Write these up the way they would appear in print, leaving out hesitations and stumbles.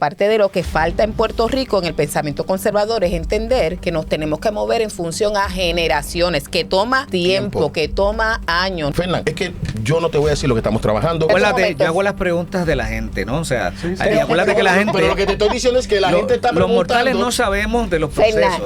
Parte de lo que falta en Puerto Rico en el pensamiento conservador es entender que nos tenemos que mover en función a generaciones, que toma tiempo, que toma años. Fernan, es que yo no te voy a decir lo que estamos trabajando. Acuérdate, yo hago las preguntas de la gente, ¿no? O sea, acuérdate que la gente... Pero lo que te estoy diciendo es que la gente está preguntando... Los mortales no sabemos de los procesos,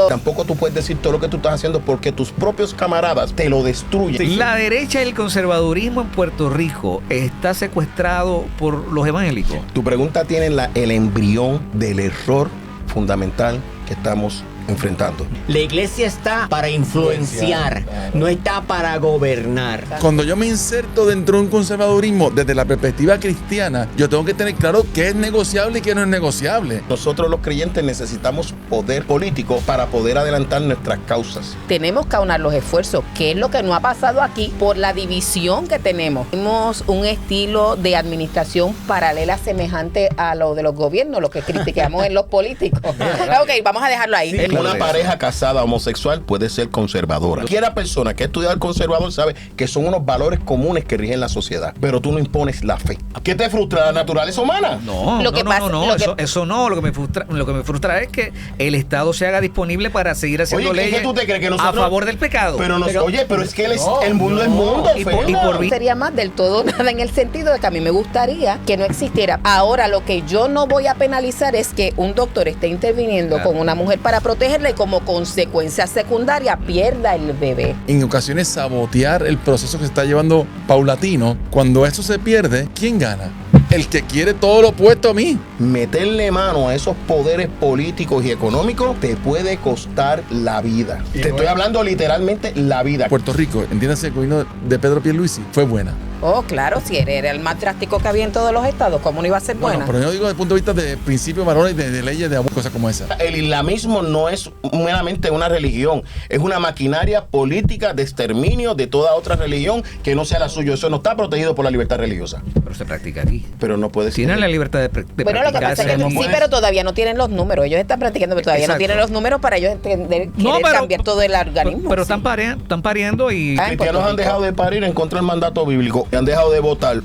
Tampoco tú puedes decir todo lo que tú estás haciendo porque tus propios camaradas te lo destruyen. La derecha y el conservadurismo en Puerto Rico está secuestrado por los evangélicos. Tu pregunta tiene el embrión del error fundamental que estamos enfrentando. La iglesia está para influenciar, no está para gobernar. Cuando yo me inserto dentro de un conservadurismo desde la perspectiva cristiana, yo tengo que tener claro qué es negociable y qué no es negociable. Nosotros los creyentes necesitamos poder político para poder adelantar nuestras causas. Tenemos que aunar los esfuerzos, que es lo que no ha pasado aquí por la división que tenemos. Tenemos un estilo de administración paralela semejante a lo de los gobiernos, lo que criticamos en los políticos. Ok, vamos a dejarlo ahí. Sí. Una pareja casada homosexual puede ser conservadora. Cualquiera persona que ha estudiado el conservador sabe que son unos valores comunes que rigen la sociedad, pero tú no impones la fe. ¿Qué te frustra? ¿La naturaleza humana? No, eso no. Lo que me frustra es que el Estado se haga disponible para seguir haciendo leyes ¿tú te crees que nosotros, a favor del pecado. Pero es que el mundo es mundo. Sería más del todo nada en el sentido de que a mí me gustaría que no existiera. Ahora, lo que yo no voy a penalizar es que un doctor esté interviniendo con una mujer para protegerla y como consecuencia secundaria pierda el bebé. En ocasiones sabotear el proceso que se está llevando paulatino. Cuando eso se pierde, ¿quién gana? El que quiere todo lo opuesto a mí. Meterle mano a esos poderes políticos y económicos te puede costar la vida. Te estoy hablando literalmente la vida. Puerto Rico, entiéndase, el gobierno de Pedro Pierluisi fue buena. Oh, claro, si era el más drástico que había en todos los estados, ¿cómo no iba a ser buena? Pero yo digo desde el punto de vista de principios, valores, de leyes, de cosas como esa. El islamismo no es meramente una religión, es una maquinaria política de exterminio de toda otra religión que no sea la suya. Eso no está protegido por la libertad religiosa. Pero se practica aquí. Pero no puede ser. Tienen la libertad de practicar. Bueno, lo que pasa es que sí, pero todavía no tienen los números. Ellos están practicando, pero todavía no tienen los números para ellos entender, cambiar todo el organismo. Pero están pariendo y... Los cristianos han dejado de parir en contra del mandato bíblico y han dejado de votar.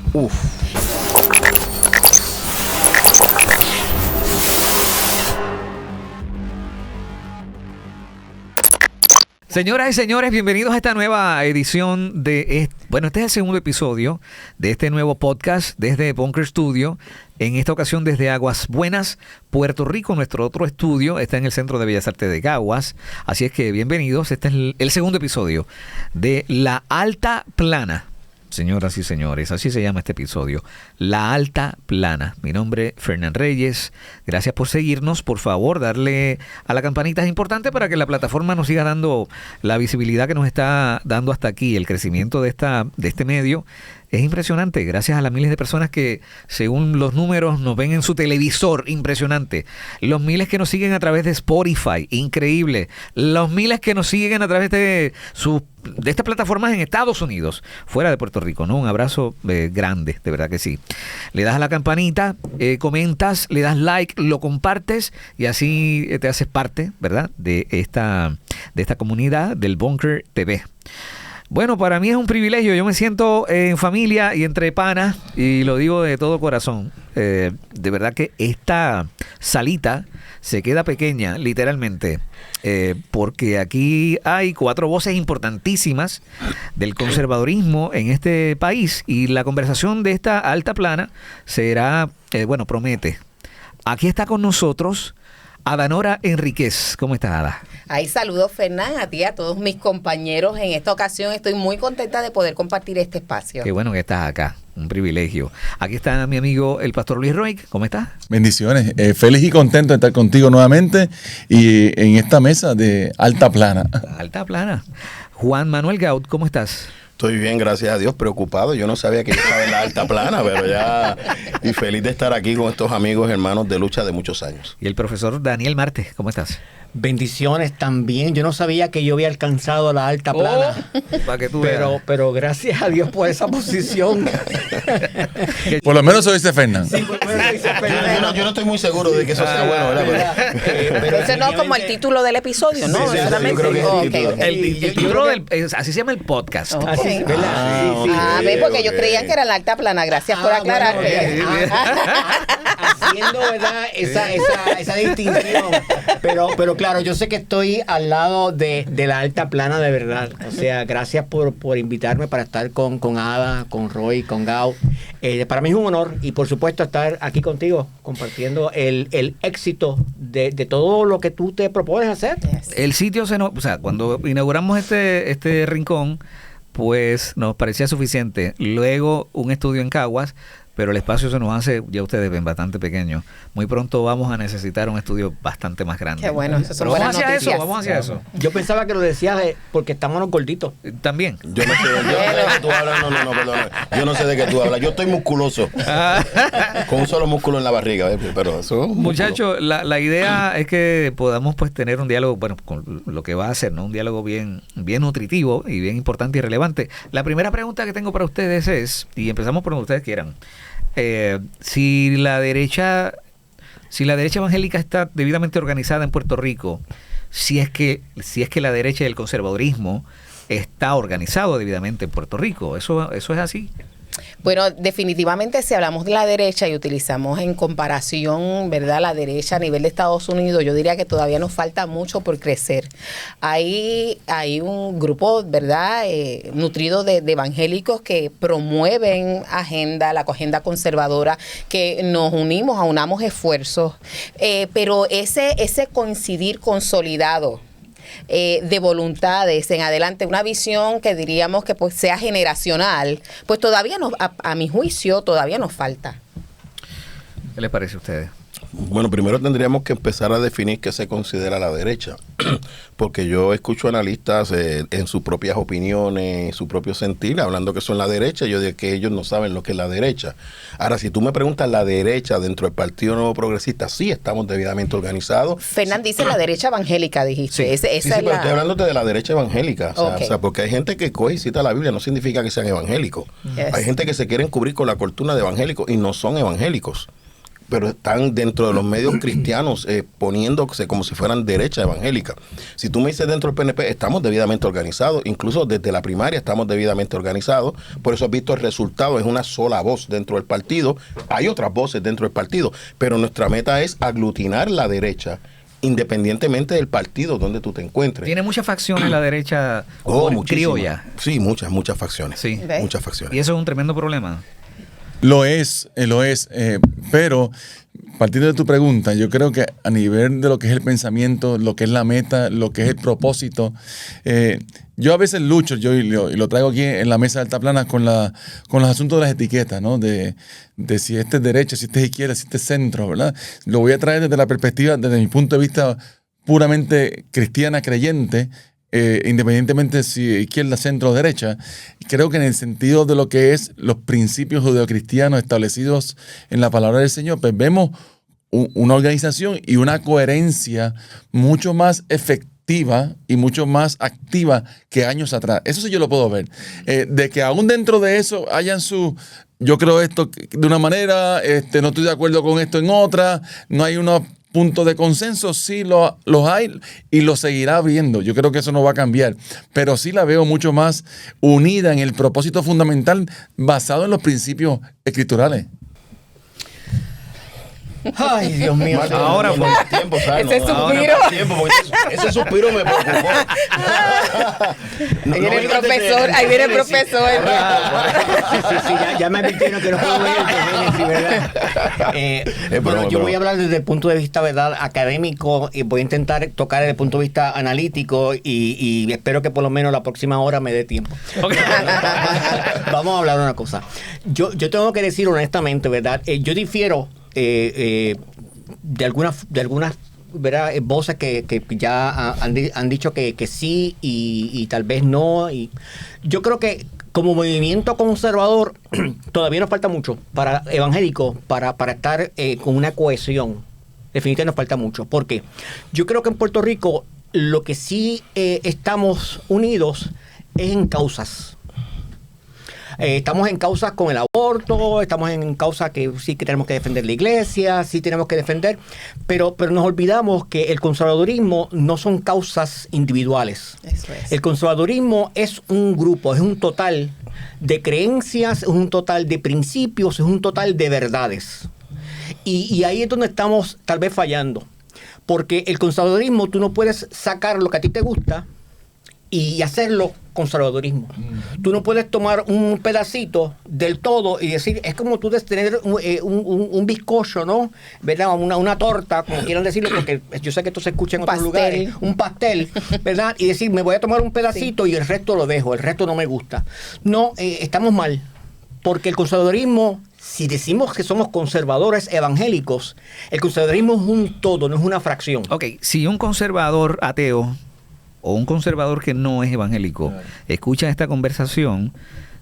Señoras y señores, bienvenidos a esta nueva edición de... este es el segundo episodio de este nuevo podcast desde Bunker Studio. En esta ocasión desde Aguas Buenas, Puerto Rico. Nuestro otro estudio está en el Centro de Bellas Artes de Caguas. Así es que bienvenidos. Este es el segundo episodio de La Alta Plana. Señoras y señores, así se llama este episodio, La Alta Plana. Mi nombre es Fernan Reyes. Gracias por seguirnos. Por favor, darle a la campanita, es importante para que la plataforma nos siga dando la visibilidad que nos está dando hasta aquí. El crecimiento de este medio es impresionante, gracias a las miles de personas que, según los números, nos ven en su televisor. Impresionante. Los miles que nos siguen a través de Spotify, increíble. Los miles que nos siguen a través de estas plataformas en Estados Unidos, fuera de Puerto Rico, ¿no? Un abrazo grande, de verdad que sí. Le das a la campanita, comentas, le das like, lo compartes y así te haces parte, ¿verdad? De esta comunidad del Bunker TV. Bueno, para mí es un privilegio. Yo me siento en familia y entre panas y lo digo de todo corazón. De verdad que esta salita se queda pequeña, literalmente, porque aquí hay 4 voces importantísimas del conservadurismo en este país y la conversación de esta alta plana será, promete. Aquí está con nosotros Adanora Enríquez. ¿Cómo estás, Ada? Ahí saludos, Fernan, a ti, a todos mis compañeros. En esta ocasión estoy muy contenta de poder compartir este espacio. Qué bueno que estás acá, un privilegio. Aquí está mi amigo el pastor Luis Roy. ¿Cómo estás? Bendiciones. Feliz y contento de estar contigo nuevamente y en esta mesa de Alta Plana. Alta Plana. Juan Manuel Gaut, ¿cómo estás? Estoy bien, gracias a Dios, preocupado. Yo no sabía que yo estaba en la alta plana, pero ya... Y feliz de estar aquí con estos amigos, hermanos de lucha de muchos años. Y el profesor Daniel Marte, ¿cómo estás? Bendiciones también. Yo no sabía que yo había alcanzado la alta plana. Para que tú veas. Pero gracias a Dios por esa posición. Por lo menos eso dice Fernan. Sí, por lo menos dice Fernando. Yo no estoy muy seguro de que eso sea bueno, ¿verdad? Pero Ese no es como el título del episodio, ¿no? Sí, sí, sí, Solamente- yo creo que es el ok, título. ok. El título así se llama el podcast. Ok. Así, ¿verdad? Ah, Sí, sí. Ah, ok, ve, porque ellos ok. creían que era la alta plana. Gracias por aclarar. Bueno, haciendo, ¿verdad? Esa distinción. Pero claro, yo sé que estoy al lado de la alta plana de verdad. O sea, gracias por invitarme para estar con Ada, con Roy, con Gao. Para mí es un honor y por supuesto estar aquí contigo compartiendo el éxito de todo lo que tú te propones hacer. El sitio o sea, cuando inauguramos este rincón, pues nos parecía suficiente. Luego un estudio en Caguas, pero el espacio se nos hace, ya ustedes ven, bastante pequeño. Muy pronto vamos a necesitar un estudio bastante más grande. Qué bueno, esas son Pero vamos buenas hacia noticias. eso, vamos hacia eso. Yo pensaba que lo decías porque estamos los gorditos. También. Yo no sé de qué tú hablas, no, perdona. Yo no sé de qué tú hablas. Yo estoy musculoso. Con un solo músculo en la barriga, pero eso es un músculo. Muchachos, la idea es que podamos pues tener un diálogo, bueno, con lo que va a ser, ¿no? Un diálogo bien nutritivo y bien importante y relevante. La primera pregunta que tengo para ustedes es, y empezamos por donde ustedes quieran, si la derecha evangélica está debidamente organizada en Puerto Rico, si es que la derecha y el conservadurismo está organizado debidamente en Puerto Rico, eso es así. Bueno, definitivamente si hablamos de la derecha y utilizamos en comparación, ¿verdad?, la derecha a nivel de Estados Unidos, yo diría que todavía nos falta mucho por crecer. Hay un grupo, ¿verdad?, nutrido de evangélicos que promueven la agenda conservadora, que nos aunamos esfuerzos, pero ese coincidir consolidado de voluntades en adelante, una visión que diríamos que pues sea generacional, pues todavía a mi juicio todavía nos falta. ¿Qué les parece a ustedes? Bueno, primero tendríamos que empezar a definir qué se considera la derecha, porque yo escucho analistas en sus propias opiniones, su propio sentir, hablando que son la derecha, yo digo que ellos no saben lo que es la derecha. Ahora, si tú me preguntas la derecha dentro del Partido Nuevo Progresista, sí estamos debidamente organizados. Fernán dice la derecha evangélica, dijiste. Sí. Esa Sí, es pero la... estoy hablándote de la derecha evangélica, Ok. o sea, porque hay gente que coge y cita la Biblia, no significa que sean evangélicos. Yes. Hay gente que se quieren cubrir con la cortina de evangélicos y no son evangélicos, pero están dentro de los medios cristianos poniéndose como si fueran derecha evangélica. Si tú me dices dentro del PNP, estamos debidamente organizados, incluso desde la primaria estamos debidamente organizados, por eso has visto el resultado, es una sola voz dentro del partido, hay otras voces dentro del partido, pero nuestra meta es aglutinar la derecha, independientemente del partido donde tú te encuentres. Tiene muchas facciones la derecha Muchísimas. criolla. Sí, muchas facciones. Sí. ¿Ve? Muchas facciones. Y eso es un tremendo problema. Lo es, pero partiendo de tu pregunta, yo creo que a nivel de lo que es el pensamiento, lo que es la meta, lo que es el propósito, yo a veces lucho, y lo traigo aquí en la mesa de Alta Plana con los asuntos de las etiquetas, ¿no? De si este es derecha, si este es izquierda, si este es centro, ¿verdad? Lo voy a traer desde la perspectiva, desde mi punto de vista puramente cristiana, creyente, independientemente si izquierda, centro o derecha. Creo que en el sentido de lo que es los principios judeocristianos establecidos en la palabra del Señor, pues vemos una organización y una coherencia mucho más efectiva y mucho más activa que años atrás. Eso sí yo lo puedo ver. De que aún dentro de eso hayan yo creo esto de una manera, no estoy de acuerdo con esto en otra, no hay unos puntos de consenso, sí los hay y los seguirá habiendo. Yo creo que eso no va a cambiar, pero sí la veo mucho más unida en el propósito fundamental basado en los principios escriturales. Ay, Dios mío. Marta, Ahora no, más tiempo, ¿sabes? Ese suspiro. Más tiempo, porque ese suspiro me preocupó. Ahí viene el profesor, ahí viene el profesor. Sí, ya me advirtieron que no puedo ver el Génesis, ¿verdad? Bueno, yo voy a hablar desde el punto de vista, ¿verdad?, académico, y voy a intentar tocar desde el punto de vista analítico y espero que por lo menos la próxima hora me dé tiempo. Okay. Vamos a hablar de una cosa. Yo tengo que decir honestamente, ¿verdad? Yo difiero de algunas ¿verdad?, voces que ya han dicho que sí y tal vez no. Y yo creo que como movimiento conservador todavía nos falta mucho para evangélico para estar con una cohesión Definitivamente nos falta mucho. ¿Por qué? Yo creo que en Puerto Rico lo que sí estamos unidos es en causas. Estamos en causas con el aborto, estamos en causas que sí que tenemos que defender la iglesia, sí tenemos que defender, pero nos olvidamos que el conservadurismo no son causas individuales. Eso es. El conservadurismo es un grupo, es un total de creencias, es un total de principios, es un total de verdades. Y ahí es donde estamos tal vez fallando. Porque el conservadurismo, tú no puedes sacar lo que a ti te gusta y hacerlo conservadurismo. Tú no puedes tomar un pedacito del todo y decir, es como tú tener un bizcocho, ¿no? ¿Verdad? Una torta, como quieran decirlo, porque yo sé que esto se escucha en otros lugares. Un pastel, ¿verdad? Y decir, me voy a tomar un pedacito y el resto lo dejo, el resto no me gusta. No, estamos mal. Porque el conservadurismo, si decimos que somos conservadores evangélicos, el conservadurismo es un todo, no es una fracción. Ok, si un conservador ateo o un conservador que no es evangélico escucha esta conversación,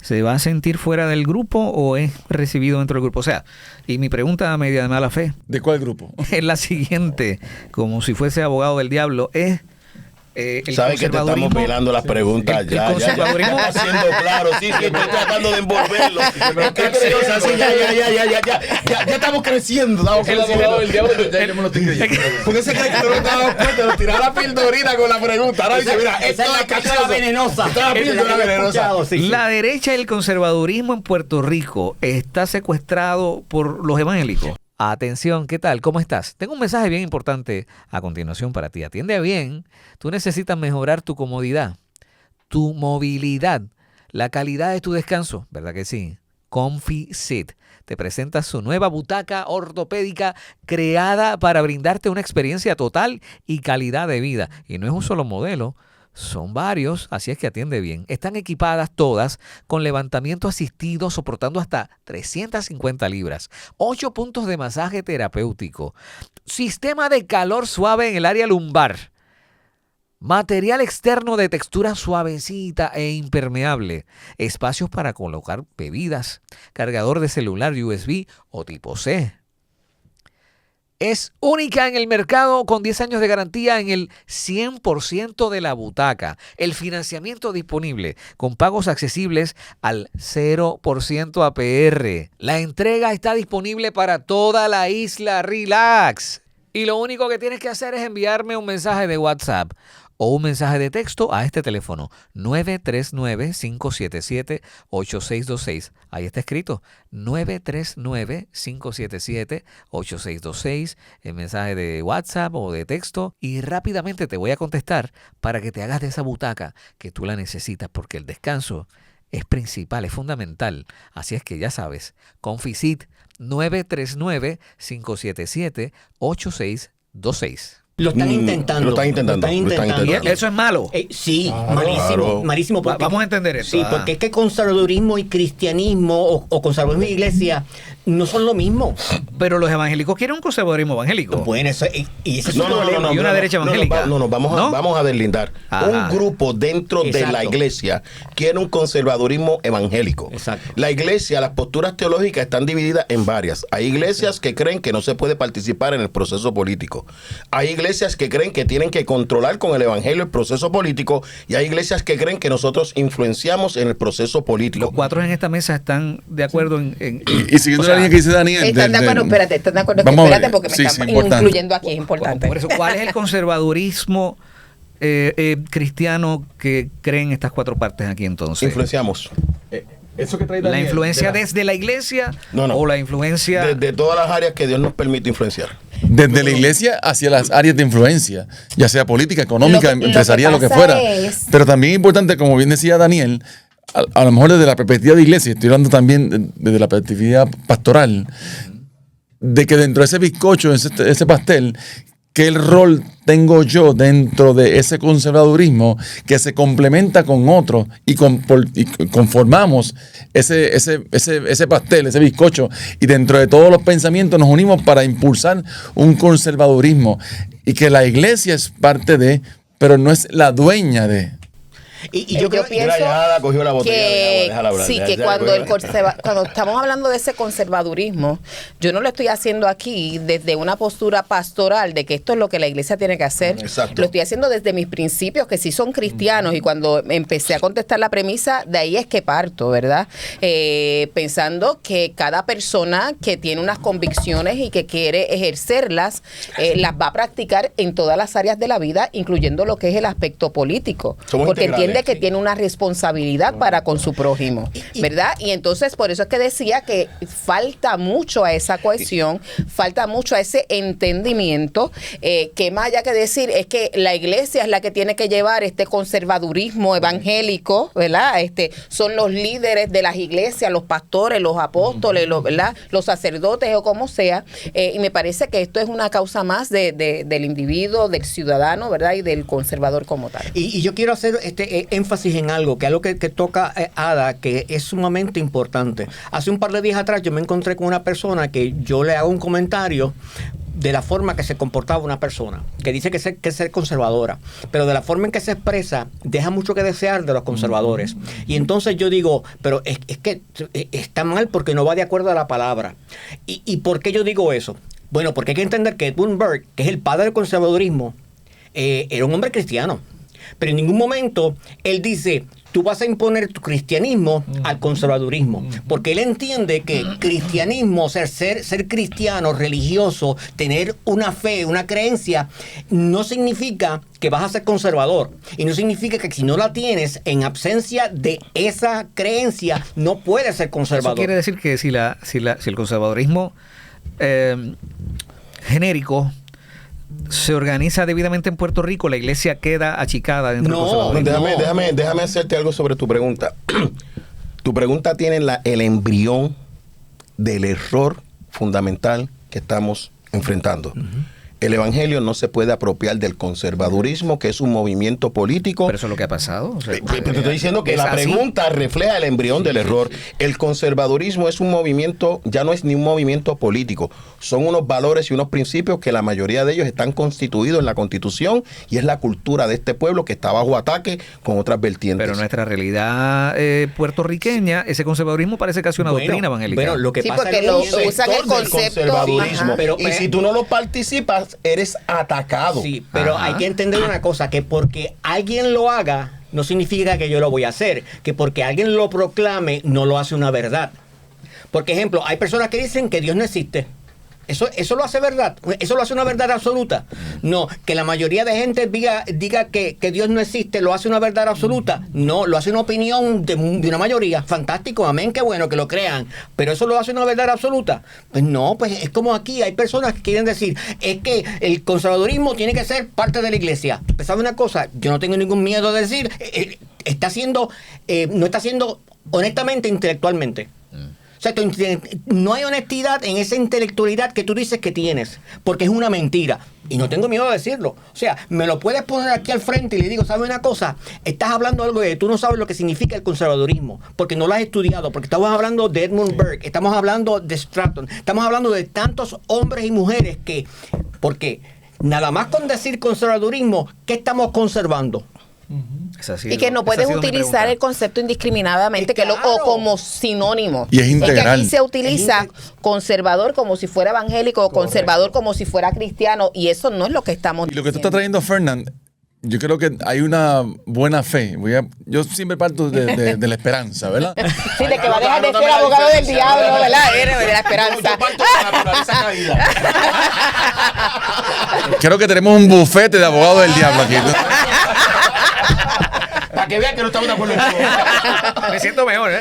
¿se va a sentir fuera del grupo o es recibido dentro del grupo? O sea, y mi pregunta a media de mala fe ¿De cuál grupo? es la siguiente, como si fuese abogado del diablo, es... Sabes que te estamos velando las preguntas ya conservadurismo está haciendo claro, sí, estoy tratando de envolverlo. Ya estamos creciendo. El abogado del diablo, ya me lo estoy creyendo. Porque se cree que tú no te das cuenta de tirar la pildorita con la pregunta. Ahora dice, mira, esto es píldora venenosa. Esta es la píldora venenosa. La derecha y el conservadurismo en Puerto Rico está secuestrado por los evangélicos. Atención, ¿qué tal? ¿Cómo estás? Tengo un mensaje bien importante a continuación para ti. Atiende bien. Tú necesitas mejorar tu comodidad, tu movilidad, la calidad de tu descanso, ¿verdad que sí? ComfiSeat te presenta su nueva butaca ortopédica creada para brindarte una experiencia total y calidad de vida. Y no es un solo modelo. Son varios, así es que atiende bien. Están equipadas todas con levantamiento asistido soportando hasta 350 libras, 8 puntos de masaje terapéutico, sistema de calor suave en el área lumbar, material externo de textura suavecita e impermeable, espacios para colocar bebidas, cargador de celular USB o tipo C. Es única en el mercado con 10 años de garantía en el 100% de la butaca. El financiamiento disponible con pagos accesibles al 0% APR. La entrega está disponible para toda la isla. Relax. Y lo único que tienes que hacer es enviarme un mensaje de WhatsApp o un mensaje de texto a este teléfono 939-577-8626. Ahí está escrito 939-577-8626, el mensaje de WhatsApp o de texto, y rápidamente te voy a contestar para que te hagas de esa butaca que tú la necesitas, porque el descanso es principal, es fundamental. Así es que ya sabes, ComfiSeat 939-577-8626. Lo están intentando. Lo están intentando. ¿Eso es malo? Sí, Claro. malísimo. Vamos a entender esto. Sí, porque es que conservadurismo y cristianismo o conservadurismo y iglesia no son lo mismo. Pero los evangélicos quieren un conservadurismo evangélico. Bueno, eso, y ese es No, un problema. Y una derecha evangélica. Vamos a deslindar. Ajá. Un grupo dentro de la Exacto. iglesia quiere un conservadurismo evangélico. Exacto. La iglesia, las posturas teológicas están divididas en varias. Hay iglesias que creen que no se puede participar en el proceso político. Hay iglesias que creen que tienen que controlar con el evangelio el proceso político, y hay iglesias que creen que nosotros influenciamos en el proceso político. Los cuatro en esta mesa están de acuerdo en Y siguiendo o sea, la línea que dice Daniel. Están de acuerdo, espérate, están de acuerdo. Vamos a ver. Espérate, porque me Sí, están sí, importante. incluyendo aquí, es importante. Por eso, ¿cuál es el conservadurismo cristiano que creen estas cuatro partes aquí entonces? Influenciamos. Eso que trae ¿La Daniel, influencia de la- desde la iglesia No. o la influencia De todas las áreas que Dios nos permite influenciar. Desde la iglesia hacia las áreas de influencia, ya sea política, económica, Lo que empresarial, lo que pasa fuera. es- Pero también es importante, como bien decía Daniel, a lo mejor desde la perspectiva de iglesia, estoy hablando también desde la perspectiva pastoral, de que dentro de ese bizcocho, ese pastel, ¿qué rol tengo yo dentro de ese conservadurismo que se complementa con otro y conformamos ese pastel, ese bizcocho, y dentro de todos los pensamientos nos unimos para impulsar un conservadurismo, y que la iglesia es parte de, pero no es la dueña de? Y yo creo que pienso Ada cogió la botella de agua, déjala hablar, sí, ya, que ya, cuando estamos hablando de ese conservadurismo, yo no lo estoy haciendo aquí desde una postura pastoral de que esto es lo que la iglesia tiene que hacer. Exacto. Lo estoy haciendo desde mis principios, que sí son cristianos, y cuando empecé a contestar la premisa, de ahí es que parto, ¿verdad? Pensando que cada persona que tiene unas convicciones y que quiere ejercerlas, las va a practicar en todas las áreas de la vida, incluyendo lo que es el aspecto político. Somos Porque integrales. entiende que tiene una responsabilidad para con su prójimo, ¿verdad? Y entonces por eso es que decía que falta mucho a esa cohesión, falta mucho a ese entendimiento, que más allá que decir es que la iglesia es la que tiene que llevar este conservadurismo evangélico, ¿verdad? Son los líderes de las iglesias, los pastores, los apóstoles, ¿verdad? Los sacerdotes o como sea, y me parece que esto es una causa más del individuo, del ciudadano, ¿verdad? Y del conservador como tal. Y yo quiero hacer énfasis en algo, que toca Ada, que es sumamente importante. Hace un par de días atrás yo me encontré con una persona que yo le hago un comentario de la forma que se comportaba una persona, que dice que es ser conservadora, pero de la forma en que se expresa, deja mucho que desear de los conservadores. Y entonces yo digo, pero es que está mal porque no va de acuerdo a la palabra. ¿Y por qué yo digo eso? Bueno, porque hay que entender que Edmund Burke, que es el padre del conservadurismo, era un hombre cristiano. Pero en ningún momento él dice, tú vas a imponer tu cristianismo al conservadurismo. Porque él entiende que cristianismo, ser cristiano, religioso, tener una fe, una creencia, no significa que vas a ser conservador. Y no significa que si no la tienes, en absencia de esa creencia, no puedes ser conservador. Eso quiere decir que si el conservadurismo genérico se organiza debidamente en Puerto Rico, la iglesia queda achicada dentro del conservadurismo. Déjame hacerte algo sobre tu pregunta. Tu pregunta tiene el embrión del error fundamental que estamos enfrentando. El evangelio no se puede apropiar del conservadurismo, que es un movimiento político. Pero eso es lo que ha pasado. O sea, Te estoy diciendo que la pregunta refleja el embrión del error. El conservadurismo es un movimiento, ya no es ni un movimiento político. Son unos valores y unos principios que la mayoría de ellos están constituidos en la Constitución, y es la cultura de este pueblo que está bajo ataque con otras vertientes. Pero nuestra realidad puertorriqueña, ese conservadurismo parece casi una doctrina evangélica. Bueno, lo que Sí, pasa porque es que lo eso es usan el sector del concepto. conservadurismo. Ajá. Y si tú no lo participas, eres atacado. Sí, pero hay que entender una cosa, que porque alguien lo haga, no significa que yo lo voy a hacer. Que porque alguien lo proclame, no lo hace una verdad. Por ejemplo, hay personas que dicen que Dios no existe. Eso lo hace verdad. Eso lo hace una verdad absoluta. No, que la mayoría de gente diga que Dios no existe, lo hace una verdad absoluta. No, lo hace una opinión de una mayoría. Fantástico, amén, qué bueno que lo crean. Pero eso lo hace una verdad absoluta. Pues no, pues es como aquí. Hay personas que quieren decir, es que el conservadurismo tiene que ser parte de la iglesia. Pues, ¿sabe una cosa? Yo no tengo ningún miedo de decir, no está haciendo honestamente intelectualmente. O sea, no hay honestidad en esa intelectualidad que tú dices que tienes, porque es una mentira. Y no tengo miedo de decirlo. O sea, me lo puedes poner aquí al frente y le digo, ¿sabes una cosa? Estás hablando algo de tú no sabes lo que significa el conservadurismo, porque no lo has estudiado, porque estamos hablando de Edmund Burke, estamos hablando de Stratton, estamos hablando de tantos hombres y mujeres porque nada más con decir conservadurismo, ¿qué estamos conservando? Y que no puedes utilizar el concepto indiscriminadamente o como sinónimo. Y es integral. Que aquí se utiliza conservador como si fuera evangélico o conservador como si fuera cristiano, y eso no es lo que estamos Y lo que tú diciendo. estás trayendo, Fernand, yo creo que hay una buena fe. Yo siempre parto de la esperanza, ¿verdad? Sí, de que va a dejar de ser abogado del diablo, ¿verdad? Eres de la esperanza. Creo que tenemos un bufete de abogados del diablo aquí, ¿no? Para que vean que no estamos de acuerdo en todo. Me siento mejor, ¿eh?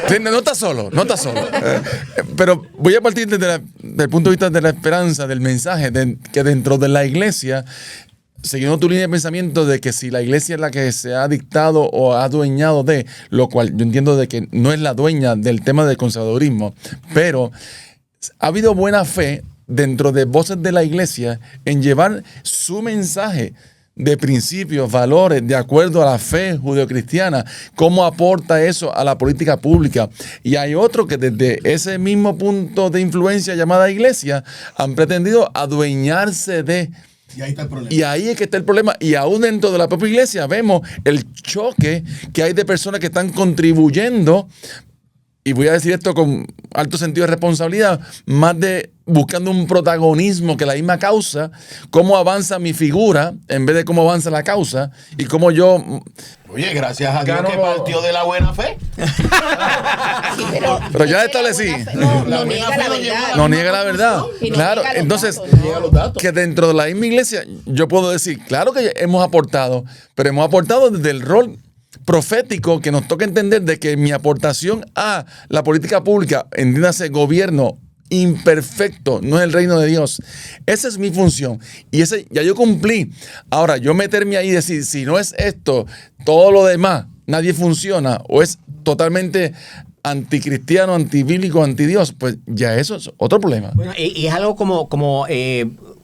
Sí, no estás solo, no estás solo. Pero voy a partir del punto de vista de la esperanza, del mensaje, que dentro de la iglesia, siguiendo tu línea de pensamiento de que si la iglesia es la que se ha dictado o ha adueñado de, lo cual yo entiendo de que no es la dueña del tema del conservadurismo, pero ha habido buena fe dentro de voces de la iglesia en llevar su mensaje de principios, valores, de acuerdo a la fe judeocristiana, cómo aporta eso a la política pública. Y hay otros que desde ese mismo punto de influencia llamada iglesia han pretendido adueñarse de Y ahí está el problema. Y ahí es que está el problema. Y aún dentro de la propia iglesia vemos el choque que hay de personas que están contribuyendo, y voy a decir esto con alto sentido de responsabilidad, más de buscando un protagonismo que la misma causa, cómo avanza mi figura en vez de cómo avanza la causa, y cómo yo... Oye, gracias a Dios Gano- que partió de la buena fe. Sí, Pero ya establecí. No niega la verdad. No niega la verdad. Y no Claro, niega los entonces, datos, Llega los datos. que dentro de la misma iglesia, yo puedo decir, claro que hemos aportado, pero hemos aportado desde el rol profético que nos toca entender de que mi aportación a la política pública, entiéndase gobierno imperfecto, no es el reino de Dios. Esa es mi función. Y ese ya yo cumplí. Ahora, yo meterme ahí y decir, si no es esto, todo lo demás, nadie funciona, o es totalmente anticristiano, antibíblico, antidios, pues ya eso es otro problema. Bueno, y es algo como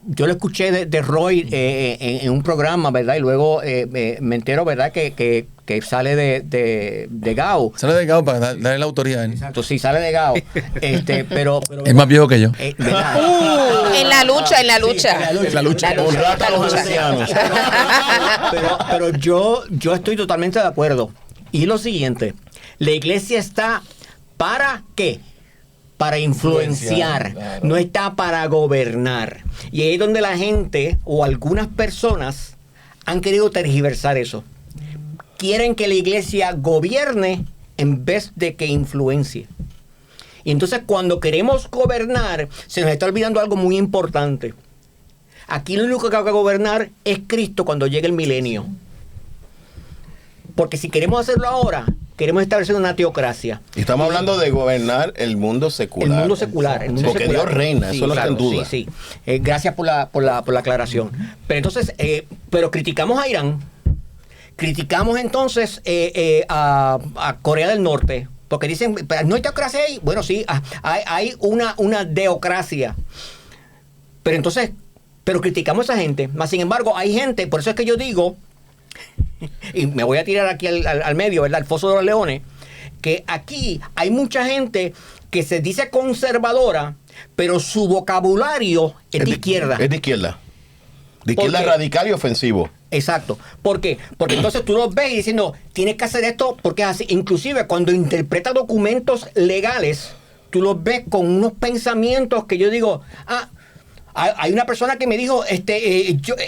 yo lo escuché de Roy en un programa, ¿verdad? Y luego me entero, ¿verdad? Que sale de Gao. Sale de Gao para darle la autoridad a él. Exacto, sí, sale de Gao. Pero Es más viejo que yo. ¿verdad? En la lucha, en la Sí, lucha. La lucha. Honrata a los lucha. ancianos. pero yo estoy totalmente de acuerdo. Y lo siguiente, la iglesia está ¿para qué? Para influenciar, Claro. no está para gobernar. Y ahí es donde la gente o algunas personas han querido tergiversar eso. Quieren que la iglesia gobierne en vez de que influencie. Y entonces cuando queremos gobernar, se nos está olvidando algo muy importante. Aquí lo único que va a gobernar es Cristo cuando llegue el milenio. Porque si queremos hacerlo ahora, queremos establecer una teocracia. Y estamos hablando de gobernar el mundo secular. El mundo secular. El mundo Porque secular. Dios reina, eso no está en duda. Sí, sí. Gracias por la aclaración. Pero entonces, pero criticamos a Irán, criticamos entonces a Corea del Norte, porque dicen, "Pero no hay teocracia ahí". Bueno, sí, hay una deocracia. Pero entonces, pero criticamos a esa gente. Más sin embargo, hay gente, por eso es que yo digo, y me voy a tirar aquí al medio, ¿verdad? Al foso de los leones, que aquí hay mucha gente que se dice conservadora, pero su vocabulario es de izquierda. Es de izquierda. De izquierda ¿Por qué? radical y ofensivo. Exacto. ¿Por qué? Porque entonces tú los ves y diciendo, tienes que hacer esto porque es así. Inclusive cuando interpreta documentos legales, tú los ves con unos pensamientos que yo digo, hay una persona que me dijo, ese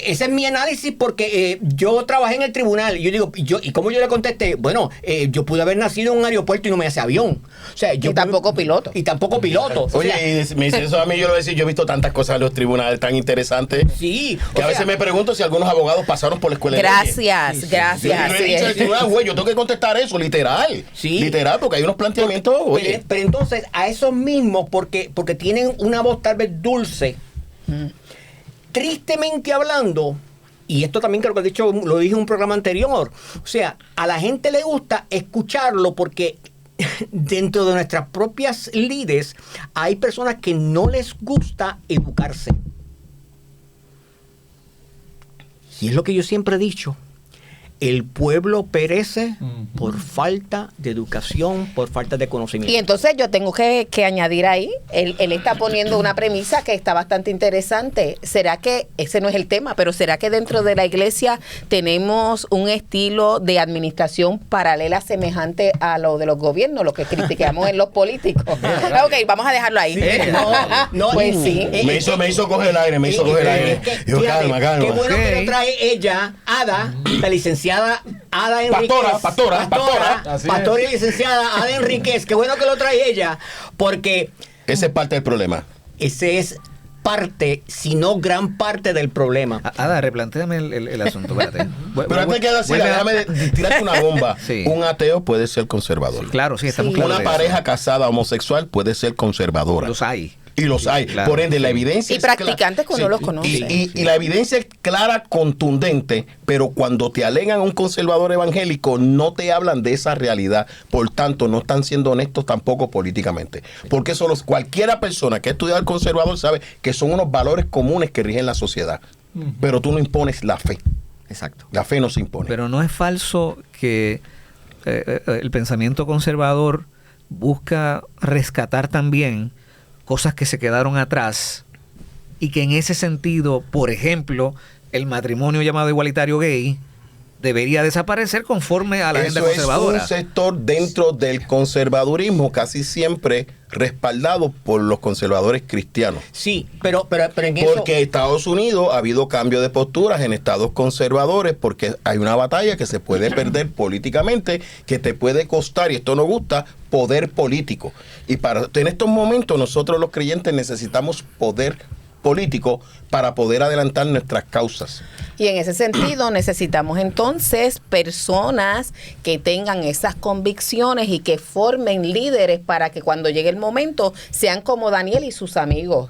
es mi análisis porque yo trabajé en el tribunal. Y yo digo, ¿y cómo yo le contesté? Bueno, yo pude haber nacido en un aeropuerto y no me hace avión. O sea, yo Y tampoco piloto. Y tampoco piloto. O sea, Oye, y me dice eso a mí, yo le voy a decir, yo he visto tantas cosas en los tribunales tan interesantes. sí. Que a veces me pregunto si algunos abogados pasaron por la escuela de leyes. Gracias, Yo gracias. le he así dicho al es. tribunal, güey, yo tengo que contestar eso, literal. Sí. Literal, porque hay unos planteamientos, oye. Pero entonces, a esos mismos, porque tienen una voz tal vez dulce, tristemente hablando, y esto también creo que lo dije en un programa anterior, o sea, a la gente le gusta escucharlo porque dentro de nuestras propias líderes hay personas que no les gusta educarse. Y es lo que yo siempre he dicho. El pueblo perece por falta de educación, por falta de conocimiento. Y entonces yo tengo que añadir ahí, él está poniendo una premisa que está bastante interesante. ¿Será que, ese no es el tema, pero será que dentro de la iglesia tenemos un estilo de administración paralela semejante a lo de los gobiernos, lo que criticamos en los políticos? Ok, vamos a dejarlo ahí. No, Pues sí. Me hizo coger el aire, me hizo coger el aire. Yo, Fíjate, calma, calma. qué bueno que Ok. lo trae ella, Ada, la licenciada Ada Enríquez. Pastora. Así Pastora y licenciada Ada Enríquez. Qué bueno que lo trae ella, porque Ese es parte del problema. ese es parte, si no gran parte del problema. Ada, replantéame el asunto, espérate. Pero antes que decir, déjame tirarte una bomba. Sí. Un ateo puede ser conservador. Claro, sí, estamos Sí. claros Una de eso. pareja casada homosexual puede ser conservadora. Los hay. Y los hay. Claro, Por ende, la sí. evidencia Y es clara. practicantes que uno los conoce. Y la evidencia es clara, contundente, pero cuando te alegan a un conservador evangélico, no te hablan de esa realidad. Por tanto, no están siendo honestos tampoco políticamente. Porque cualquiera persona que ha estudiado el conservador sabe que son unos valores comunes que rigen la sociedad. Pero tú no impones la fe. Exacto. La fe no se impone. Pero no es falso que el pensamiento conservador busca rescatar también cosas que se quedaron atrás y que en ese sentido, por ejemplo, el matrimonio llamado igualitario gay debería desaparecer conforme a la agenda conservadora. Es un sector dentro del conservadurismo casi siempre respaldado por los conservadores cristianos. Sí, pero en eso... Porque Estados Unidos ha habido cambio de posturas en estados conservadores porque hay una batalla que se puede perder políticamente, que te puede costar, y esto nos gusta, poder político. Y en estos momentos nosotros los creyentes necesitamos poder político para poder adelantar nuestras causas. Y en ese sentido necesitamos entonces personas que tengan esas convicciones y que formen líderes para que cuando llegue el momento sean como Daniel y sus amigos.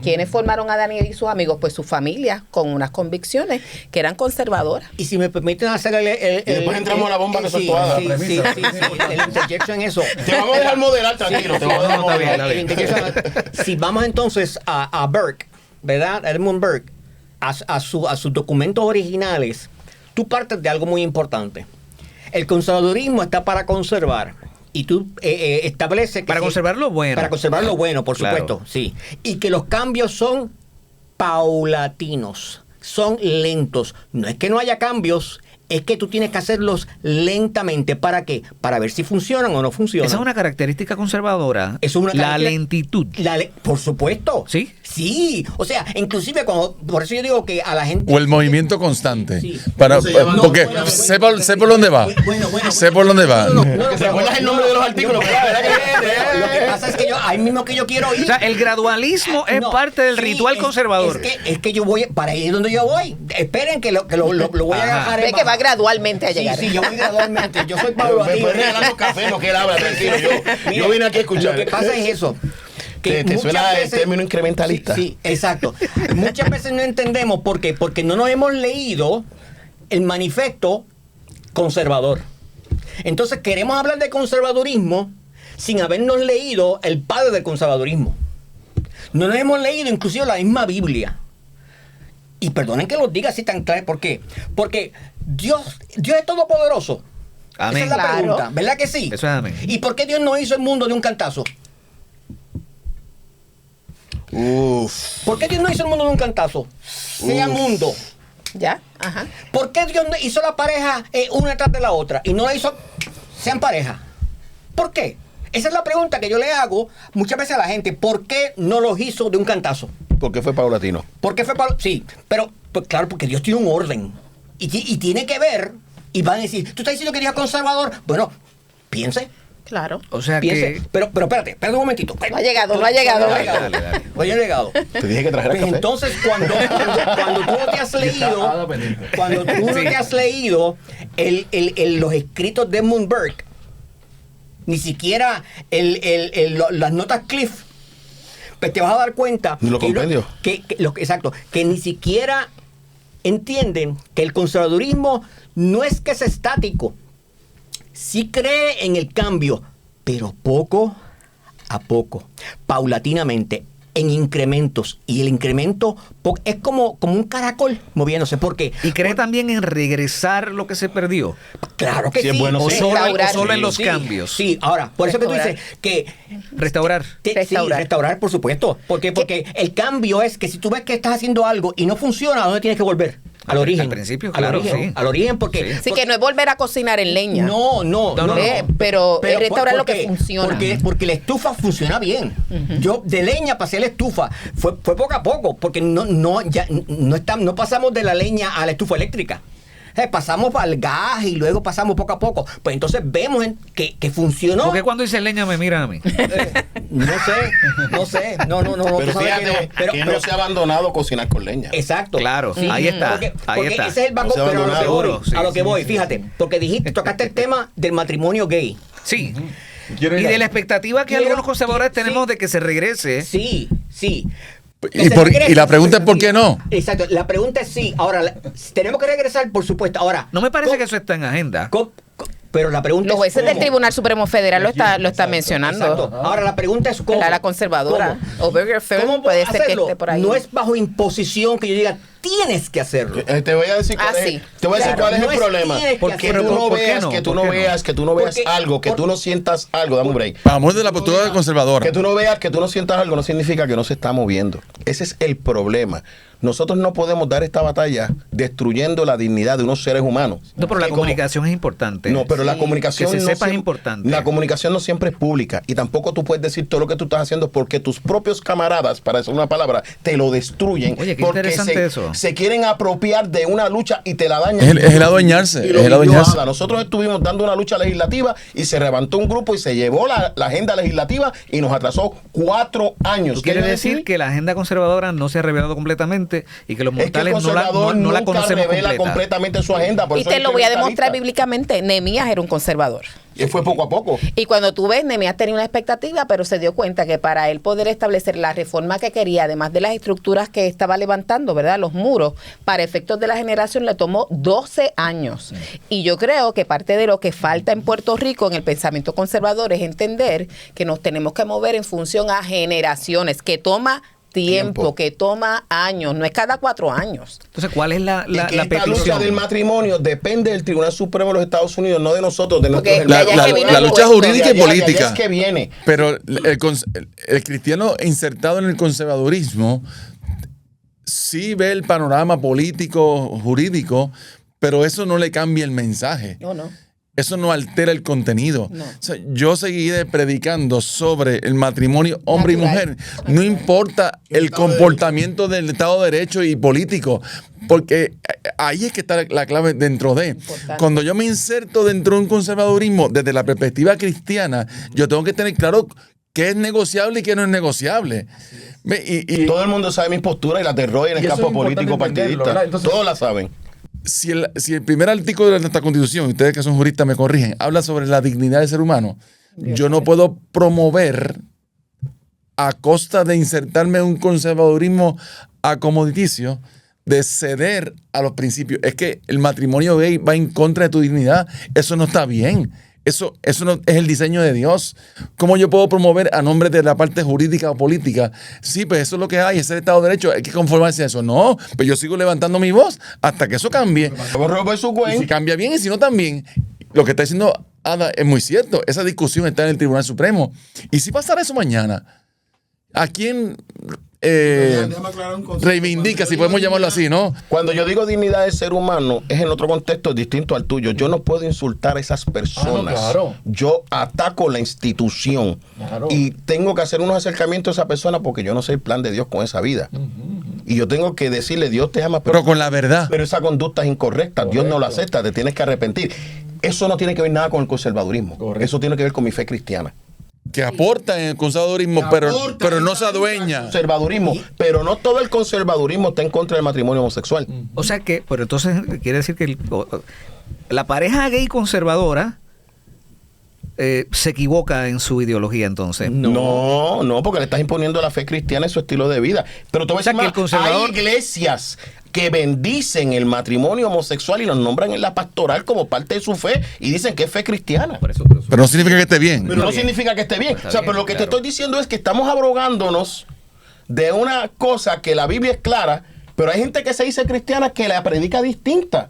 ¿Quiénes formaron a Daniel y sus amigos? Pues su familia, con unas convicciones que eran conservadoras. Y si me permiten hacer el y después entramos a la bomba que soltó Ada. Sí, el interjection en eso. Te vamos a dejar moderar, tranquilo. Te vamos a dejar moderar. El interjection, si vamos entonces a Burke, ¿verdad? Edmund Burke, a sus documentos originales, tú partes de algo muy importante. El conservadurismo está para conservar. Y tú estableces que... Para conservar lo bueno. Para conservar lo bueno, por supuesto, sí. Y que los cambios son paulatinos, son lentos. No es que no haya cambios, es que tú tienes que hacerlos lentamente. ¿Para qué? Para ver si funcionan o no funcionan. Esa es una característica conservadora. Es una la lentitud. Por supuesto. ¿Sí? Sí. O sea, inclusive por eso yo digo que a la gente... O el movimiento constante. Sí. Porque sé por dónde va. Sé por dónde va. ¿Te acuerdas el nombre de los artículos? Lo que pasa es que ahí mismo que yo quiero ir. O sea, el gradualismo es parte del ritual conservador. Es que yo voy, para ir donde yo voy. Esperen que lo voy a agarrar. Ve que va gradualmente a llegar. Sí, yo voy gradualmente. Yo soy paulatino. Me regalando café, lo que él habla, tranquilo. Yo vine aquí a escuchar. Lo que pasa es eso. Que te suena el término incrementalista. Sí, exacto. Muchas veces no entendemos por qué. Porque no nos hemos leído el manifiesto conservador. Entonces queremos hablar de conservadurismo sin habernos leído el padre del conservadurismo. No nos hemos leído inclusive la misma Biblia. Y perdonen que los diga así tan claro. ¿Por qué? Porque Dios es todopoderoso. Amén. Esa es la pregunta, ¿verdad que sí? Eso es amén. ¿Y por qué Dios no hizo el mundo de un cantazo? ¿Por qué Dios no hizo el mundo de un cantazo? Sea mundo. ¿Ya? Ajá. ¿Por qué Dios hizo la pareja una detrás de la otra y no la hizo sean pareja? ¿Por qué? Esa es la pregunta que yo le hago muchas veces a la gente. ¿Por qué no los hizo de un cantazo? Porque fue paulatino. ¿Por qué fue paulatino? Sí, pero pues, claro, porque Dios tiene un orden. Y tiene que ver, y van a decir, ¿tú estás diciendo que Dios es conservador? Bueno, piense. Claro. O sea Piense. que... Pero espérate un momentito. No ha llegado. Dale. Oye, llegado. Te dije que trajeras Pues café. entonces, cuando tú no te has leído, cuando tú no te has leído los escritos de Edmund Burke, ni siquiera las notas Cliff, pues te vas a dar cuenta Ni lo compendio. Exacto, que ni siquiera entienden que el conservadurismo no es que es estático. Sí cree en el cambio, pero poco a poco, paulatinamente, en incrementos. Y el incremento es como un caracol moviéndose. ¿Por qué? ¿Y cree también en regresar lo que se perdió? Claro que Sí, es sí. bueno, O sí. solo en los Sí, cambios. Sí, ahora, por eso que tú dices que... Restaurar. Restaurar, por supuesto. Porque el cambio es que si tú ves que estás haciendo algo y no funciona, ¿a dónde tienes que volver? Al origen. Al principio, al claro, origen, sí. Al origen, porque... Sí. Así que no es volver a cocinar en leña. No. Pero es restaurar ¿por lo que qué? funciona. Porque la estufa funciona bien. Yo de leña pasé a la estufa. Fue poco a poco, porque no pasamos de la leña a la estufa eléctrica. Pasamos al gas y luego pasamos poco a poco. Pues entonces vemos que funcionó. Porque cuando dice leña me mira a mí. No sé. No. Pero tú sabes fíjate que no se ha abandonado cocinar con leña. Exacto. Claro, ahí está. Porque ahí está. ese es el banco, No se pero abandona duro, sí, a lo que sí, voy, sí, fíjate, porque tocaste el tema del matrimonio gay. Sí. Y de la expectativa que algunos conservadores tenemos de que se regrese. Sí. Y la pregunta es ¿por qué no? Exacto, la pregunta es sí. Ahora, tenemos que regresar, por supuesto. Ahora, No me parece que eso está en agenda. pero la pregunta Los es jueces del ¿cómo? Tribunal Supremo Federal lo está mencionando. Exacto. Ahora la pregunta es ¿cómo? La conservadora. ¿Cómo? O Burger Film ¿Cómo puede ser que hacerlo? esté por ahí. No es bajo imposición que yo diga tienes que hacerlo. Te voy a decir cuál es, sí. te voy a decir Claro, cuál es no el es problema. tienes que Porque hacerlo. tú no ¿Por qué veas, no? que tú ¿Por no qué no? veas, que tú no veas Porque- algo, que tú no sientas algo, dame un break. Vamos de la postura conservadora. Que tú no veas, que tú no sientas algo, no significa que no se está moviendo. Ese es el problema. Nosotros no podemos dar esta batalla destruyendo la dignidad de unos seres humanos. No, pero la Que como- comunicación es importante. No, pero la Sí, comunicación que se no sepa es siem- importante. La comunicación no siempre es pública y tampoco tú puedes decir todo lo que tú estás haciendo porque tus propios camaradas, para decir una palabra, te lo destruyen. Oye, qué porque interesante eso. se quieren apropiar de una lucha y te la dañan. Es el adueñarse, Y lo es el vivió adueñarse. Ada. Nosotros estuvimos dando una lucha legislativa y se levantó un grupo y se llevó la agenda legislativa y nos atrasó 4 años. ¿Tú ¿Qué quieres quiere decir que la agenda conservadora no se ha revelado completamente y que los Es que el mortales no la conservador nunca conocemos revela completa? completamente su agenda. por Y eso te es lo voy a demostrar incrementalista. bíblicamente. Nehemías era un conservador. Y fue poco a poco. Y cuando tú ves, Nehemías tenía una expectativa, pero se dio cuenta que para él poder establecer la reforma que quería, además de las estructuras que estaba levantando, ¿verdad? Los muros, para efectos de la generación, le tomó 12 años. Y yo creo que parte de lo que falta en Puerto Rico en el pensamiento conservador es entender que nos tenemos que mover en función a generaciones, que toma tiempo, que toma años, no es cada 4 años. Entonces, ¿cuál es la Y que esta lucha petición? del matrimonio depende del Tribunal Supremo de los Estados Unidos, no de nosotros, de Porque nuestros de allá hermanos. que vino la el lucha puesto, jurídica y De allá política. es que viene. Pero el cristiano insertado en el conservadurismo sí ve el panorama político, jurídico, pero eso no le cambia el mensaje. No, no. Eso no altera el contenido. No. O sea, yo seguiré predicando sobre el matrimonio hombre Natural. y mujer. No importa el comportamiento del Estado de Derecho y político, porque ahí es que está la clave dentro de. Importante. Cuando yo me inserto dentro de un conservadurismo, desde la perspectiva cristiana, yo tengo que tener claro qué es negociable y qué no es negociable. Ve, y Todo el mundo sabe mis posturas y las de Roy en el Y eso campo es importante político entenderlo, partidista. ¿verdad? Entonces- Todos la saben. si el primer artículo de nuestra Constitución, y ustedes que son juristas me corrigen, habla sobre la dignidad del ser humano, yo no puedo promover a costa de insertarme en un conservadurismo acomoditicio, de ceder a los principios. Es que el matrimonio gay va en contra de tu dignidad. Eso no está bien. Eso no es el diseño de Dios. ¿Cómo yo puedo promover a nombre de la parte jurídica o política? Sí, pues eso es lo que hay, es el Estado de Derecho, hay que conformarse a eso. No, pues yo sigo levantando mi voz hasta que eso cambie. Roy versus Y si Wayne. cambia bien y si no también. Lo que está diciendo Ada es muy cierto. Esa discusión está en el Tribunal Supremo. Y si pasara eso mañana, ¿a quién reivindica, si podemos llamarlo así, no? Cuando yo digo dignidad del ser humano, es en otro contexto distinto al tuyo. Yo no puedo insultar a esas personas. claro. Yo ataco la institución. Claro. Y tengo que hacer unos acercamientos a esa persona porque yo no sé el plan de Dios con esa vida. Y yo tengo que decirle, Dios te ama, Pero con la verdad. pero esa conducta es incorrecta. Dios no la acepta, te tienes que arrepentir. Eso no tiene que ver nada con el conservadurismo. Correcto. Eso tiene que ver con mi fe cristiana. Que aporta en el conservadurismo, pero no se adueña. Conservadurismo, pero no todo el conservadurismo está en contra del matrimonio homosexual. O sea que, pero entonces quiere decir que la pareja gay conservadora se equivoca en su ideología entonces. No, porque le estás imponiendo la fe cristiana en su estilo de vida. Pero te voy a O sea, decir que el más, conservador- hay iglesias que bendicen el matrimonio homosexual y los nombran en la pastoral como parte de su fe y dicen que es fe cristiana. Por eso. Pero no significa que esté bien. Pero no significa que esté bien. Está O sea, bien, pero lo que claro. te estoy diciendo es que estamos abrogándonos de una cosa que la Biblia es clara, pero hay gente que se dice cristiana que la predica distinta.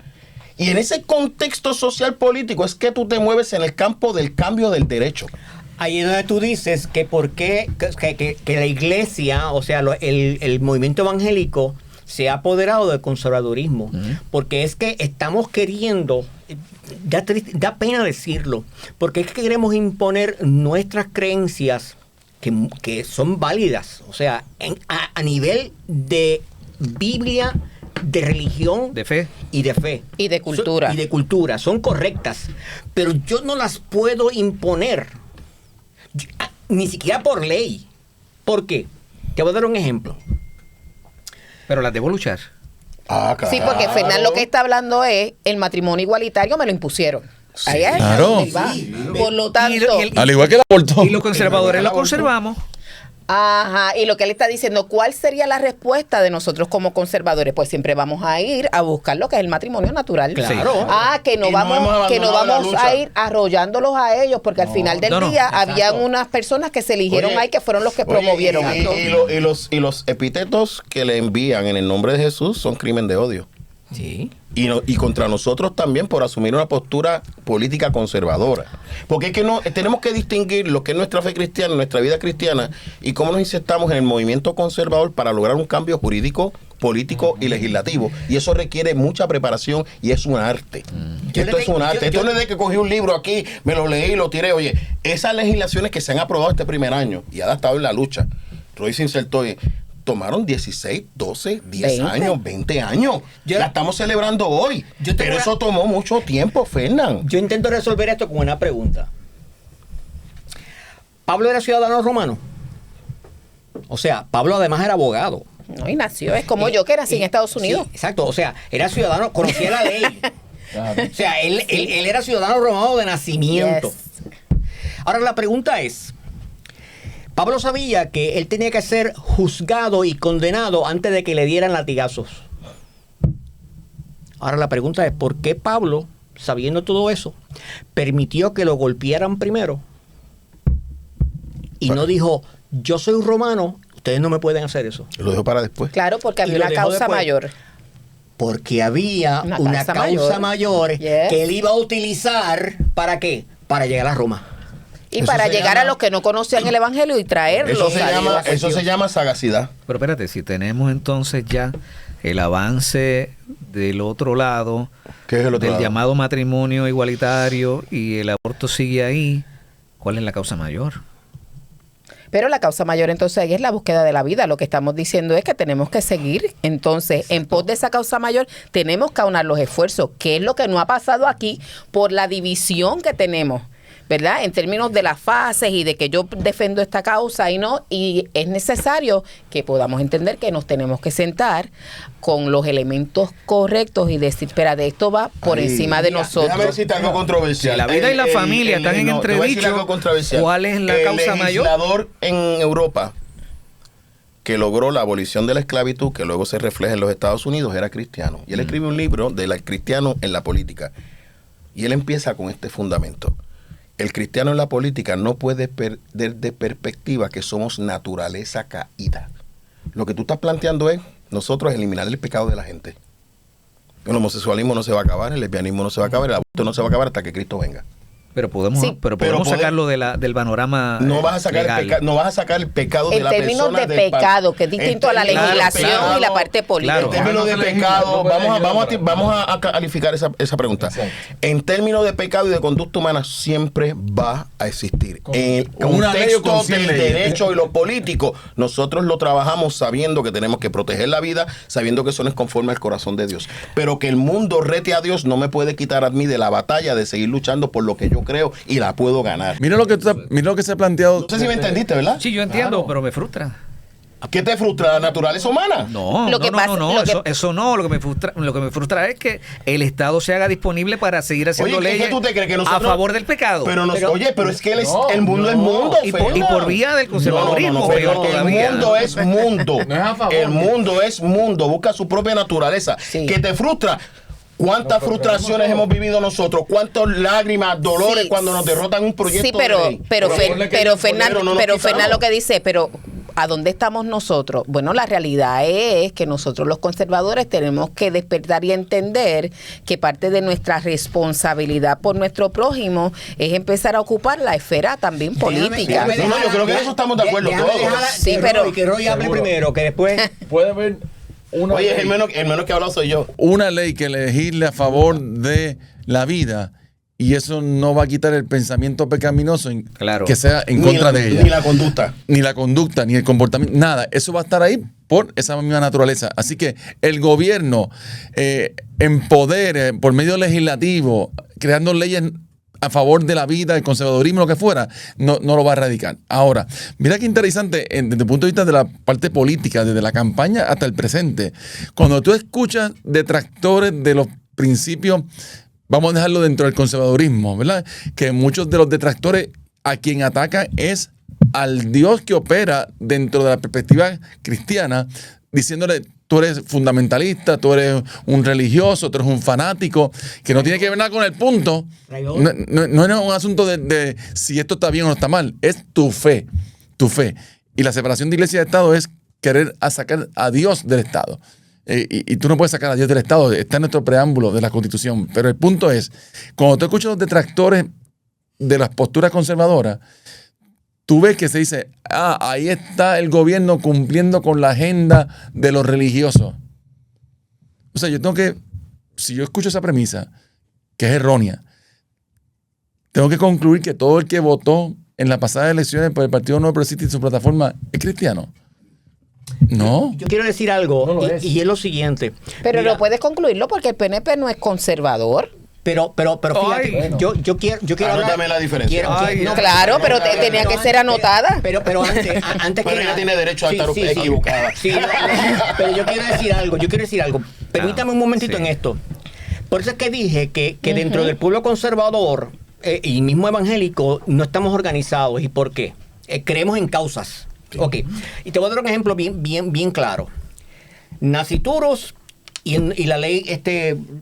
Y en ese contexto social político es que tú te mueves en el campo del cambio del derecho. Ahí es donde tú dices que por qué que la iglesia, o sea, el movimiento evangélico se ha apoderado del conservadurismo. Porque es que estamos queriendo, da pena decirlo, porque es que queremos imponer nuestras creencias que son válidas, o sea, a nivel de Biblia, de religión, De fe. y de fe. Y de cultura. Y de cultura. Son correctas. Pero yo no las puedo imponer. Ni siquiera por ley. ¿Por qué? Te voy a dar un ejemplo. Pero las debo luchar. Ah, Sí, porque Fernán lo que está hablando es el matrimonio igualitario me lo impusieron. Ahí es claro. donde él va. Por lo tanto, Y el- Al igual que el aborto. Y los conservadores lo conservamos. Ajá, y lo que él está diciendo, ¿cuál sería la respuesta de nosotros como conservadores? Pues siempre vamos a ir a buscar lo que es el matrimonio natural. Claro. Que no Y no hemos vamos, que no abandonado la vamos lucha. a ir arrollándolos a ellos, porque al final del día exacto. habían unas personas que se eligieron Oye, ahí que fueron los que Oye, promovieron esto. y los epítetos que le envían en el nombre de Jesús son crimen de odio. Sí. Y contra nosotros también por asumir una postura política conservadora. Porque es que no tenemos que distinguir lo que es nuestra fe cristiana, nuestra vida cristiana, y cómo nos insertamos en el movimiento conservador para lograr un cambio jurídico, político y legislativo. Y eso requiere mucha preparación y es un arte. Esto es un arte. Esto no es de que cogí un libro aquí, me lo leí y lo tiré. Oye, esas legislaciones que se han aprobado este primer año y han estado en la lucha, Roy se insertó y tomaron 16, 12, 10 20. años, 20 años. La estamos celebrando hoy. Yo tengo Pero una- eso tomó mucho tiempo, Fernán. Yo intento resolver esto con una pregunta. ¿Pablo era ciudadano romano? O sea, Pablo además era abogado. No, y nació, es como yo que nací en Estados Unidos. Sí, exacto, o sea, era ciudadano, conocía la ley. O sea, él era ciudadano romano de nacimiento. Yes. Ahora la pregunta es, Pablo sabía que él tenía que ser juzgado y condenado antes de que le dieran latigazos. Ahora la pregunta es, ¿por qué Pablo, sabiendo todo eso, permitió que lo golpearan primero? Y no dijo, yo soy un romano, ustedes no me pueden hacer eso. Lo dejo para después. Claro, porque Y había lo una dejó causa después. mayor. Porque había Una una causa causa mayor Yes. que él iba a utilizar, ¿para qué? Para llegar a Roma. Y Eso para se llegar llama- a los que no conocían el evangelio y traerlos. Eso se llama sagacidad. Pero espérate, si tenemos entonces ya el avance del otro lado, ¿Qué es el otro del lado? llamado matrimonio igualitario y el aborto sigue ahí, ¿cuál es la causa mayor? Pero la causa mayor entonces ahí es la búsqueda de la vida. Lo que estamos diciendo es que tenemos que seguir. Entonces, en pos de esa causa mayor, tenemos que aunar los esfuerzos, que es lo que no ha pasado aquí por la división que tenemos, ¿verdad? En términos de las fases y de que yo defiendo esta causa y no, y es necesario que podamos entender que nos tenemos que sentar con los elementos correctos y decir, espera, de esto va por Ahí. encima de Déjame nosotros. decirte algo controversial. Si la vida y la familia están en te voy a decir entredicho, algo controversial. ¿cuál es la causa mayor? El legislador en Europa que logró la abolición de la esclavitud, que luego se refleja en los Estados Unidos, era cristiano. Y él escribe un libro del cristiano en la política. Y él empieza con este fundamento. El cristiano en la política no puede perder de perspectiva que somos naturaleza caída. Lo que tú estás planteando es nosotros eliminar el pecado de la gente. El homosexualismo no se va a acabar, el lesbianismo no se va a acabar, el aborto no se va a acabar hasta que Cristo venga. Pero podemos, Sí. pero podemos Pero sacarlo del panorama No vas a sacar legal. no vas a sacar el pecado de En la términos persona de del pecado, que es distinto a la términos de legislación pecado, y la parte política. En términos de No puede pecado, legislar, no puede vamos legislar. a calificar esa pregunta. Exacto. En términos de pecado y de conducta humana siempre va a existir. En el con una ley o contexto con 100 del leyes. derecho y lo político, nosotros lo trabajamos sabiendo que tenemos que proteger la vida, sabiendo que eso no es conforme al corazón de Dios. Pero que el mundo rete a Dios no me puede quitar a mí de la batalla de seguir luchando por lo que yo creo y la puedo ganar. Mira lo que se ha planteado. No sé si me entendiste, ¿verdad? Sí, yo entiendo, pero me frustra. ¿Qué te frustra? ¿La naturaleza humana? No, Lo que pasa- lo que- eso no, lo que me frustra es que el Estado se haga disponible para seguir haciendo Oye, ¿qué leyes tú te crees que a nosotros- favor del pecado. Oye, pero es que el mundo no. es mundo. Y por vía del conservadurismo, Fernando, peor todavía. el mundo es mundo. No es a favor. El mundo es mundo. Busca su propia naturaleza. Sí. ¿Que te frustra? ¿Cuántas frustraciones hemos vivido nosotros? ¿Cuántas lágrimas, dolores Sí. cuando nos derrotan un proyecto Sí, de pero ley? Fernando, no nos pero quitamos. Fernando lo que dice, pero ¿a dónde estamos nosotros? Bueno, la realidad es que nosotros los conservadores tenemos que despertar y entender que parte de nuestra responsabilidad por nuestro prójimo es empezar a ocupar la esfera también política. No, yo creo que en eso estamos de acuerdo todos. Sí, Sí, pero- pero que Roy hable Seguro. primero, que después... Puede haber una Oye, ley. el menos que ha hablado soy yo. Una ley que legisle a favor de la vida y eso no va a quitar el pensamiento pecaminoso Claro. que sea en Ni contra la- de ella. Ni la conducta. Ni la conducta, ni el comportamiento, nada. Eso va a estar ahí por esa misma naturaleza. Así que el gobierno empodere por medio legislativo, creando leyes a favor de la vida, el conservadurismo, lo que fuera, no lo va a erradicar. Ahora, mira qué interesante desde el punto de vista de la parte política, desde la campaña hasta el presente. Cuando tú escuchas detractores de los principios, vamos a dejarlo dentro del conservadurismo, ¿verdad? Que muchos de los detractores a quien atacan es al Dios que opera dentro de la perspectiva cristiana, diciéndole, tú eres fundamentalista, tú eres un religioso, tú eres un fanático, que no tiene que ver nada con el punto. No es un asunto de si esto está bien o no está mal, es tu fe, tu fe. Y la separación de iglesia y de Estado es querer sacar a Dios del Estado. Y tú no puedes sacar a Dios del Estado, está en nuestro preámbulo de la Constitución. Pero el punto es, cuando tú escuchas los detractores de las posturas conservadoras, tú ves que se dice, ahí está el gobierno cumpliendo con la agenda de los religiosos. O sea, yo tengo que, si yo escucho esa premisa, que es errónea, tengo que concluir que todo el que votó en las pasadas elecciones por el Partido Nuevo Progresista y su plataforma es cristiano. No. Yo quiero decir algo, No lo es. y es lo siguiente. Pero Mira, no puedes concluirlo porque el PNP no es conservador. Pero fíjate, Ay. yo quiero hablar. Anótame la diferencia. Ay, Claro, pero tenía que ser anotada. Pero antes Pero que ella nada- tiene derecho a estar equivocada. Sí, pero yo quiero decir algo. Permítame un momentito sí. en esto. Por eso es que dije que dentro del pueblo conservador y mismo evangélico no estamos organizados. ¿Y por qué? Creemos en causas. Sí. Ok. Y te voy a dar un ejemplo bien claro. Nacituros y la ley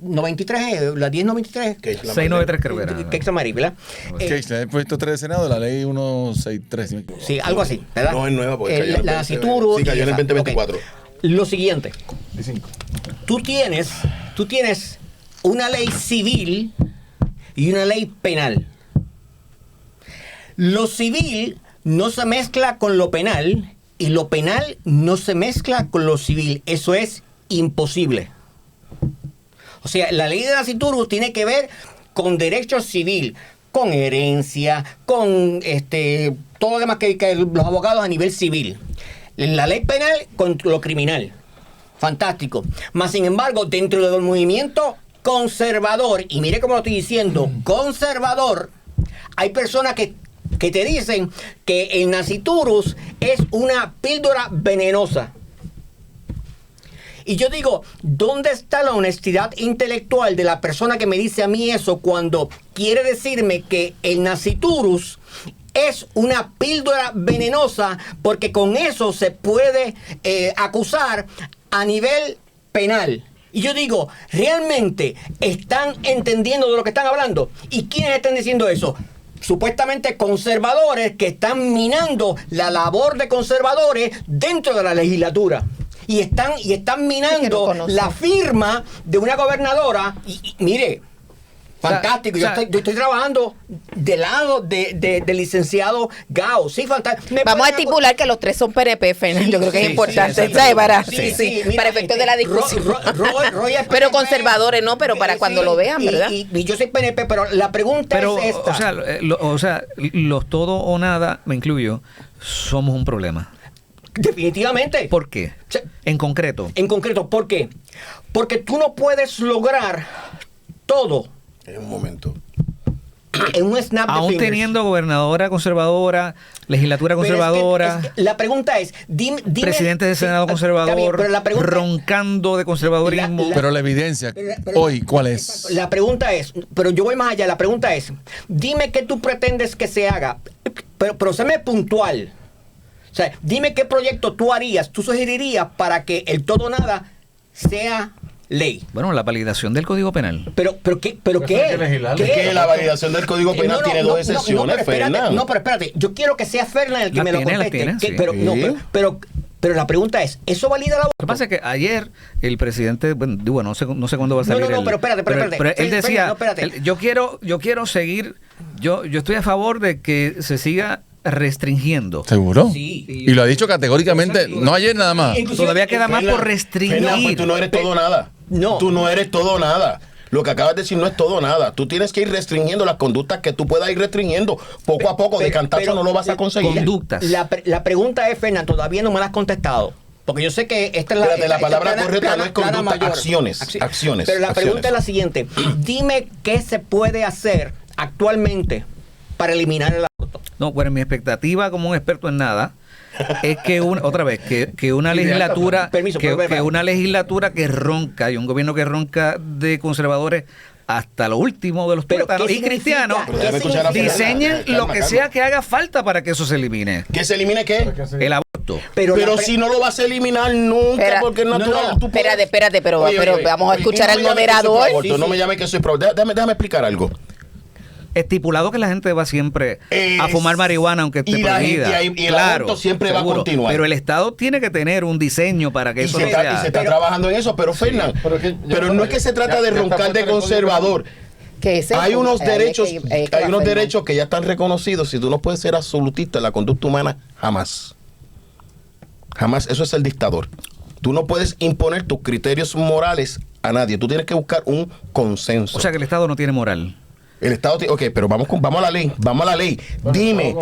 93, la 1093. Que es la 693 creo que era. Que es amarilla, ¿verdad? Que se ha puesto 3 de Senado de la ley 163. si me equivoco. Sí, algo así, ¿verdad? No es nueva porque cayó en el la 20, Nacituro sí, cayó en el y esa. 2024. Ok. Lo siguiente, tú tienes una ley civil y una ley penal. Lo civil no se mezcla con lo penal y lo penal no se mezcla con lo civil. Eso es imposible. O sea, la ley de Nacituro tiene que ver con derecho civil, con herencia, con todo lo demás que los abogados a nivel civil. La ley penal con lo criminal. Fantástico. Más sin embargo, dentro del movimiento conservador, y mire cómo lo estoy diciendo, conservador, hay personas que te dicen que el Naciturus es una píldora venenosa. Y yo digo, ¿dónde está la honestidad intelectual de la persona que me dice a mí eso cuando quiere decirme que el Naciturus es una píldora venenosa porque con eso se puede acusar a nivel penal? Y yo digo, ¿realmente están entendiendo de lo que están hablando? ¿Y quiénes están diciendo eso? Supuestamente conservadores que están minando la labor de conservadores dentro de la legislatura. Y están minando la firma de una gobernadora. Y mire, fantástico. Yo estoy trabajando del lado del licenciado Gao. Sí, fantástico. Vamos a estipular que los tres son PNP, Fernando. Yo creo que es importante, ¿sabes? Para efectos de la discusión. Roy es Pero PNP. conservadores no, pero para cuando lo vean, ¿verdad? Y yo soy PNP, pero la pregunta Pero, es esta. o sea, los todo o nada, me incluyo, somos un problema. Definitivamente. ¿Por qué? Sí. En concreto. En concreto, ¿por qué? Porque tú no puedes lograr todo En un momento. en un snap de Aún fingers. teniendo gobernadora conservadora, legislatura Pero es que- conservadora, es que la pregunta es, dime presidente del sí, Senado está conservador, bien, pero la pregunta, roncando de conservadurismo. Pero la evidencia, hoy, ¿cuál es? la pregunta es, pero yo voy más allá, la pregunta es, dime qué tú pretendes que se haga, pero séme puntual. O sea, dime qué proyecto tú harías, tú sugerirías para que el todo o nada sea ley. Bueno, la validación del Código Penal. Pero ¿qué? hay que legislarlo. Es que la validación del Código Penal tiene dos excepciones, pero espérate, Fernan. no, pero espérate. Yo quiero que sea Fernan el que La me lo tiene, la conteste. tiene, Que- sí. pero, no, Sí. pero la pregunta es, ¿eso valida la Lo que pasa es que ayer el presidente, bueno, digo, no sé cuándo va a No, salir. no, pero espérate. Pero él Fernan, decía, no, espérate. yo quiero seguir, yo estoy a favor de que se siga restringiendo. ¿Seguro? Sí. Y lo ha dicho categóricamente, no ayer nada más. Inclusive- Todavía queda más por restringir. Fernan, pues tú no eres todo nada. No. Tú no eres todo nada. Lo que acabas de decir no es todo nada. Tú tienes que ir restringiendo las conductas que tú puedas ir restringiendo. Poco a poco, de cantazo no lo vas a conseguir. Conductas. La pregunta es, Fernan, todavía no me la has contestado. Porque yo sé que esta es la... Espérate, la esta palabra plana- correcta plana- no es plana conducta, mayor. acciones, acciones, Pero la pregunta acciones. es la siguiente. Dime qué se puede hacer actualmente para eliminar el aborto. No, bueno, mi expectativa como un experto en nada es que que una legislatura Permiso, que pero- una legislatura que ronca y un gobierno que ronca de conservadores hasta lo último de los ¿Pero tuétanos qué y cristianos significa? Déjame escuchar a Fernanda. diseñen lo que Calma. sea que haga falta para que eso se elimine. ¿Que se elimine qué? El aborto. Pero la pre- si no lo vas a eliminar nunca Espera, porque es natural. no, tú puedes- Espérate, pero vamos a escuchar no al me llame que soy moderador. pro aborto, no me llame que soy pro. Déjame explicar algo. Estipulado que la gente va siempre a fumar marihuana aunque esté y la prohibida. gente- y el aborto siempre va a continuar. Pero el Estado tiene que tener un diseño para que Y eso se, no está, sea... y se está trabajando en eso, pero Fernán, pero no es que se trata de roncar de conservador. Que ese Hay es- unos ahí es derechos, que- ahí es que hay va unos Fernando. derechos que ya están reconocidos. Si tú no puedes ser absolutista en la conducta humana, jamás. Jamás. Eso es el dictador. Tú no puedes imponer tus criterios morales a nadie. Tú tienes que buscar un consenso. O sea que el Estado no tiene moral. El Estado, ok, pero vamos a la ley, vamos a la ley. Dime,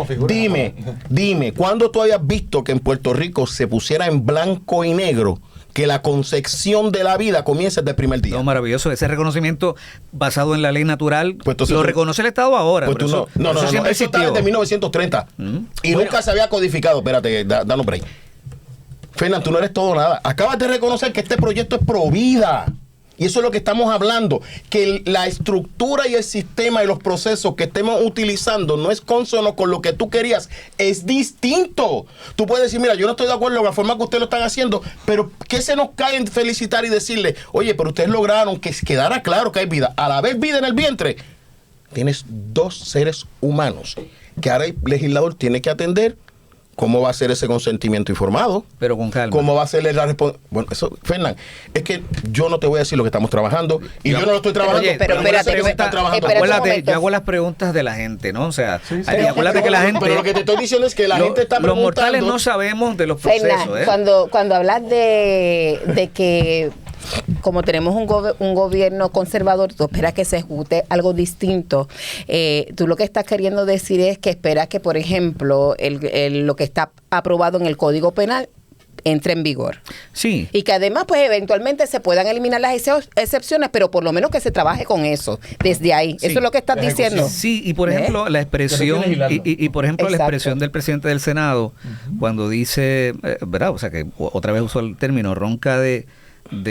¿cuándo tú habías visto que en Puerto Rico se pusiera en blanco y negro que la concepción de la vida comienza desde el primer día? No, maravilloso. Ese reconocimiento basado en la ley natural Pues entonces lo tú- reconoce el Estado ahora. Pues pero tú no, eso siempre eso está existió. desde 1930 y nunca se había codificado. Espérate, danos break. Fernan, tú no eres todo nada. Acabas de reconocer que este proyecto es pro vida. Y eso es lo que estamos hablando, que la estructura y el sistema y los procesos que estemos utilizando no es consono con lo que tú querías, es distinto. Tú puedes decir, mira, yo no estoy de acuerdo con la forma que ustedes lo están haciendo, pero ¿qué se nos cae en felicitar y decirle, oye, pero ustedes lograron que quedara claro que hay vida? A la vez vida en el vientre, tienes dos seres humanos que ahora el legislador tiene que atender. ¿Cómo va a ser ese consentimiento informado? Pero con calma. ¿Cómo va a ser la responsabilidad? Bueno, eso, Fernán, es que yo no te voy a decir lo que estamos trabajando y yo no lo estoy trabajando. Oye, pero yo sé espérate, que se está trabajando. espérate un Acuérdate, momento. yo hago las preguntas de la gente, ¿no? O sea, Pero- acuérdate que la gente... Pero lo que te estoy diciendo es que la gente está Los preguntando. mortales no sabemos de los procesos, Fernan, cuando hablas de que como tenemos un gobierno conservador, tú esperas que se ejecute algo distinto. Tú lo que estás queriendo decir es que esperas que, por ejemplo, lo que está aprobado en el Código Penal entre en vigor. Sí. Y que además, pues, eventualmente se puedan eliminar las excepciones, pero por lo menos que se trabaje con eso, desde ahí. Sí. Eso es lo que estás diciendo. Sí, y por ¿Ves? ejemplo, la expresión, y por ejemplo, la Exacto. expresión del presidente del Senado, cuando dice, ¿verdad? O sea, que otra vez usó el término, ronca de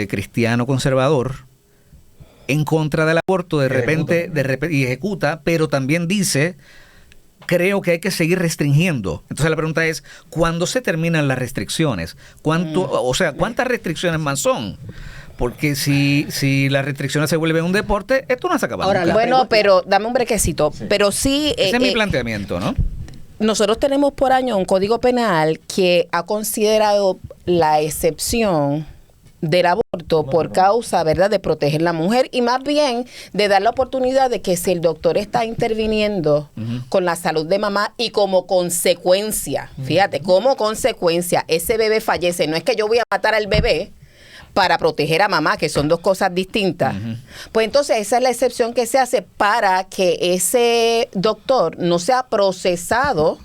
cristiano conservador, en contra del aborto, de repente, y ejecuta, pero también dice, creo que hay que seguir restringiendo. Entonces la pregunta es, ¿cuándo se terminan las restricciones? ¿Cuántas restricciones más son? Porque si las restricciones se vuelven un deporte, esto no se acaba Ahora, nunca. Bueno, pero dame un brequecito. Pero sí... Ese es mi planteamiento, ¿no? Nosotros tenemos por año un código penal que ha considerado la excepción del aborto por causa, ¿verdad?, de proteger a la mujer y más bien de dar la oportunidad de que si el doctor está interviniendo con la salud de mamá y como consecuencia, fíjate, como consecuencia ese bebé fallece, no es que yo voy a matar al bebé para proteger a mamá, que son dos cosas distintas. Pues entonces esa es la excepción que se hace para que ese doctor no sea procesado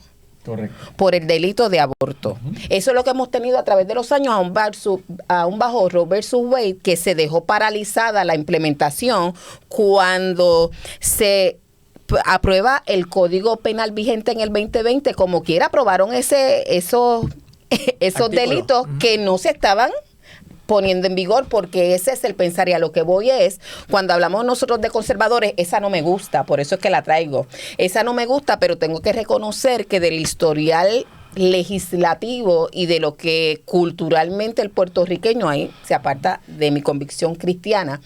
por el delito de aborto. Eso es lo que hemos tenido a través de los años, aún bajo Roe versus Wade, que se dejó paralizada la implementación cuando se aprueba el Código Penal vigente en el 2020. Como quiera, aprobaron esos delitos que no se estaban poniendo en vigor, porque ese es el pensar, y a lo que voy es, cuando hablamos nosotros de conservadores, esa no me gusta, por eso es que la traigo. Esa no me gusta, pero tengo que reconocer que del historial legislativo y de lo que culturalmente el puertorriqueño ahí se aparta de mi convicción cristiana,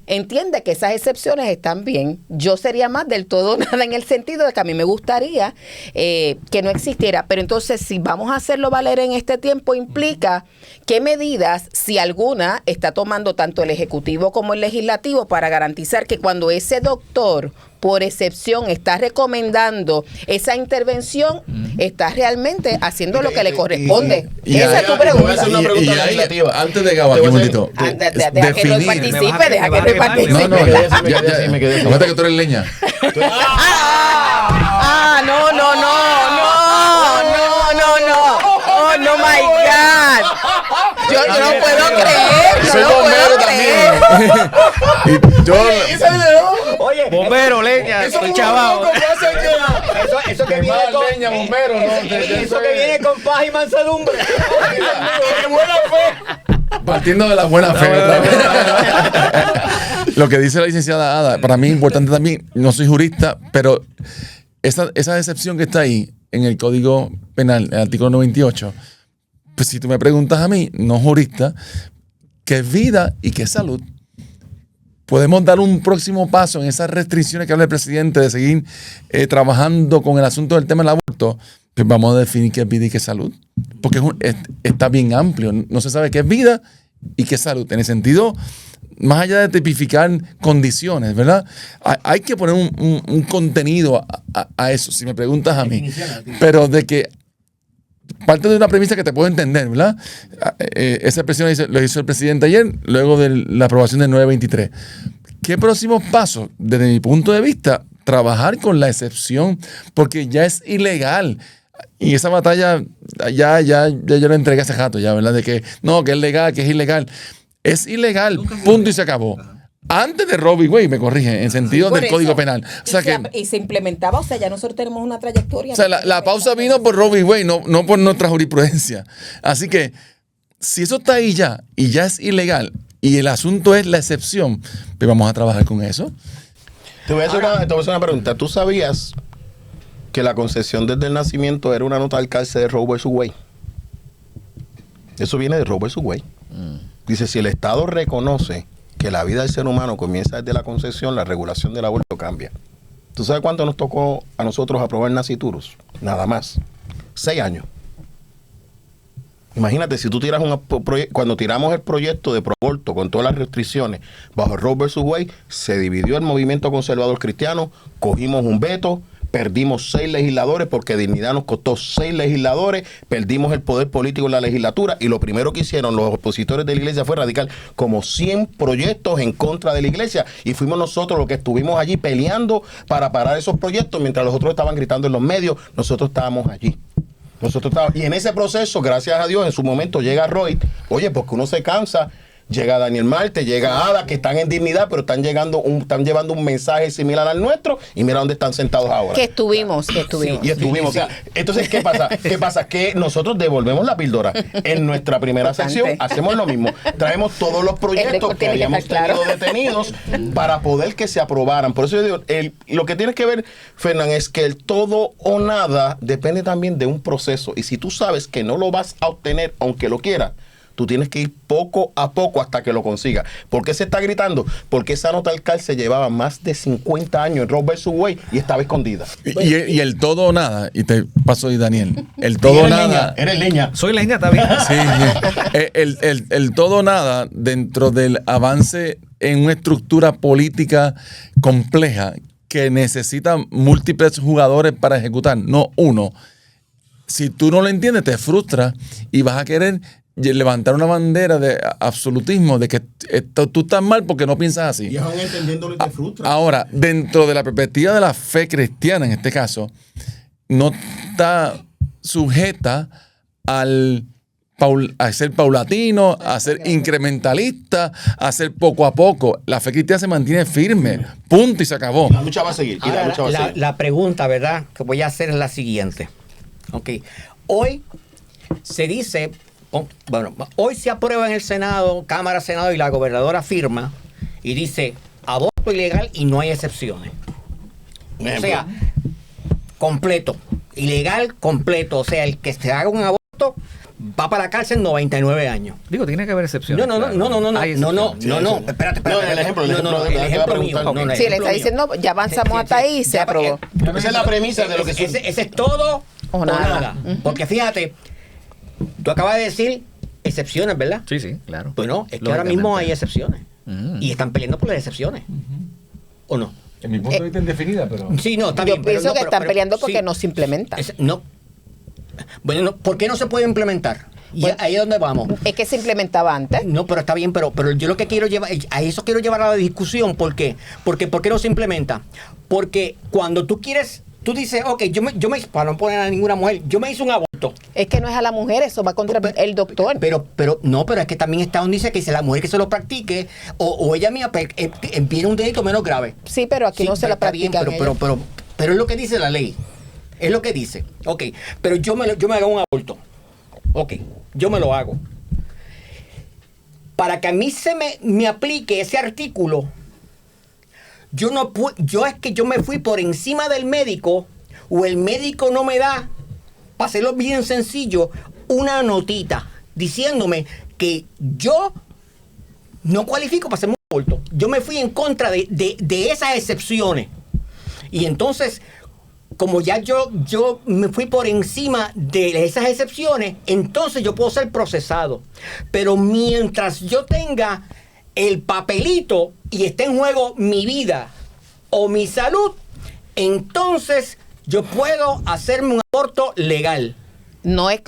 entiende que esas excepciones están bien. Yo sería más del todo nada en el sentido de que a mí me gustaría que no existiera, pero entonces si vamos a hacerlo valer en este tiempo implica qué medidas, si alguna, está tomando tanto el Ejecutivo como el Legislativo para garantizar que cuando ese doctor por excepción está recomendando esa intervención, está realmente haciendo lo que le corresponde. Esa es tu Te voy a pregunta. hacer una pregunta legislativa. Antes de Gabo, aquí un momentito. Deja que no participe, deja que no No, participe. no, me ya, quedé así, me quedé así. acuérdate que tú eres leña. Oh, no, my God. Yo no puedo creer, no Soy lo bombero puedo creer. Y yo, Oye, Bombero, leña, estoy chavado. eso que viene con leña, bombero, ¿no? eso que viene con paz y mansedumbre. ¡Qué buena fe! partiendo de la buena fe. otra vez. lo que dice la licenciada Ada, para mí es importante también, no soy jurista, pero esa excepción que está ahí en el Código Penal, el artículo 98, pues si tú me preguntas a mí, no jurista, ¿qué es vida y qué es salud? Podemos dar un próximo paso en esas restricciones que habla el presidente de seguir trabajando con el asunto del tema del aborto. Pues vamos a definir qué es vida y qué es salud. Porque está bien amplio. No se sabe qué es vida y qué es salud. En el sentido, más allá de tipificar condiciones, ¿verdad? Hay que poner un contenido a eso, si me preguntas a mí. Pero de que parte de una premisa que te puedo entender, ¿verdad? Esa expresión lo hizo el presidente ayer, luego de la aprobación del 923. ¿Qué próximos pasos? Desde mi punto de vista, trabajar con la excepción, porque ya es ilegal. Y esa batalla ya yo la entregué hace rato, ya, ¿verdad? De que no, que es legal, que es ilegal. Es ilegal, punto y se acabó. Antes de Roe v. Wade, me corrige, en sentido del Código Penal. O sea y se implementaba, o sea, ya nosotros tenemos una trayectoria. O sea, la pausa vino por Roe v. Wade, no por nuestra jurisprudencia. Así que, si eso está ahí ya, y ya es ilegal, y el asunto es la excepción, pues vamos a trabajar con eso. Te voy a hacer una pregunta. ¿Tú sabías que la concesión desde el nacimiento era una nota al cárcel de Roe vs. Wade? Eso viene de Roe vs. Wade. Dice, si el Estado reconoce que la vida del ser humano comienza desde la concepción, la regulación del aborto cambia. ¿Tú sabes cuánto nos tocó a nosotros aprobar Naciturus? Nada más. 6 años. Imagínate, si tú tiras cuando tiramos el proyecto de proaborto con todas las restricciones bajo Roe vs. Wade, se dividió el movimiento conservador cristiano, cogimos un veto, perdimos 6 legisladores porque dignidad nos costó 6 legisladores, perdimos el poder político en la legislatura y lo primero que hicieron los opositores de la iglesia fue radicar como 100 proyectos en contra de la iglesia y fuimos nosotros los que estuvimos allí peleando para parar esos proyectos mientras los otros estaban gritando en los medios, nosotros estábamos allí. Y en ese proceso, gracias a Dios, en su momento llega Roy, oye, porque uno se cansa, llega Daniel Marte, llega Ada, que están en dignidad, pero están llevando un mensaje similar al nuestro, y mira dónde están sentados ahora. Que estuvimos. Sí, y estuvimos. Sí. O sea, entonces, ¿qué pasa? Que nosotros devolvemos la píldora. En nuestra primera sección hacemos lo mismo. Traemos todos los proyectos que habíamos tenido detenidos para poder que se aprobaran. Por eso yo digo, lo que tienes que ver, Fernán, es que el todo o nada depende también de un proceso. Y si tú sabes que no lo vas a obtener, aunque lo quieras, tú tienes que ir poco a poco hasta que lo consigas. ¿Por qué se está gritando? Porque esa nota al cárcel llevaba más de 50 años en Roe vs. Wade y estaba escondida. Y el todo o nada, y te paso ahí, Daniel. El todo o nada. Eres leña. Soy leña, está bien. Sí. El todo o nada dentro del avance en una estructura política compleja que necesita múltiples jugadores para ejecutar, no uno. Si tú no lo entiendes, te frustras y vas a querer levantar una bandera de absolutismo, de que tú estás mal porque no piensas así. Y van entendiéndolo y te frustra. Ahora, dentro de la perspectiva de la fe cristiana, en este caso, no está sujeta a ser paulatino, a ser incrementalista, a ser poco a poco. La fe cristiana se mantiene firme, punto, y se acabó. La lucha va a seguir. Ahora, la pregunta, ¿verdad?, que voy a hacer es la siguiente. Okay. Hoy se dice, hoy se aprueba en el Senado, Cámara, Senado, y la gobernadora firma y dice aborto ilegal y no hay excepciones. O sea, completo, ilegal completo. O sea, el que se haga un aborto va para la cárcel 99 años. Digo, tiene que haber excepciones. No, espérate. El ejemplo mío. Si le está diciendo, ya avanzamos hasta ahí y se aprobó. Esa es la premisa de lo que ese es todo o nada. Porque fíjate, tú acabas de decir excepciones, ¿verdad? Sí, claro. Bueno, es que ahora mismo hay excepciones. Y están peleando por las excepciones. ¿O no? En mi punto de vista indefinida, pero... Sí, no, está Yo bien. pienso que están peleando porque no se implementa. No. Bueno, ¿por qué no se puede implementar? Y ahí es donde vamos. Es que se implementaba antes. No, pero está bien, pero yo lo que quiero llevar, a eso quiero llevar a la discusión. ¿Por qué? Porque ¿por qué no se implementa? Porque cuando tú dices, ok, para no poner a ninguna mujer, yo me hice un aborto. Es que no es a la mujer, eso va contra el doctor. Pero es que también está donde dice que si la mujer que se lo practique, o ella mía, viene un delito menos grave. Sí, pero aquí no se la practica. Pero es lo que dice la ley. Es lo que dice. Ok, pero yo me hago un aborto. Ok, yo me lo hago. Para que a mí me aplique ese artículo, yo es que yo me fui por encima del médico, o el médico no me da, para hacerlo bien sencillo, una notita diciéndome que yo no cualifico para hacerme un aborto. Yo me fui en contra de esas excepciones. Y entonces, como ya yo me fui por encima de esas excepciones, entonces yo puedo ser procesado. Pero mientras yo tenga el papelito y esté en juego mi vida o mi salud, entonces yo puedo hacerme un aborto legal. No es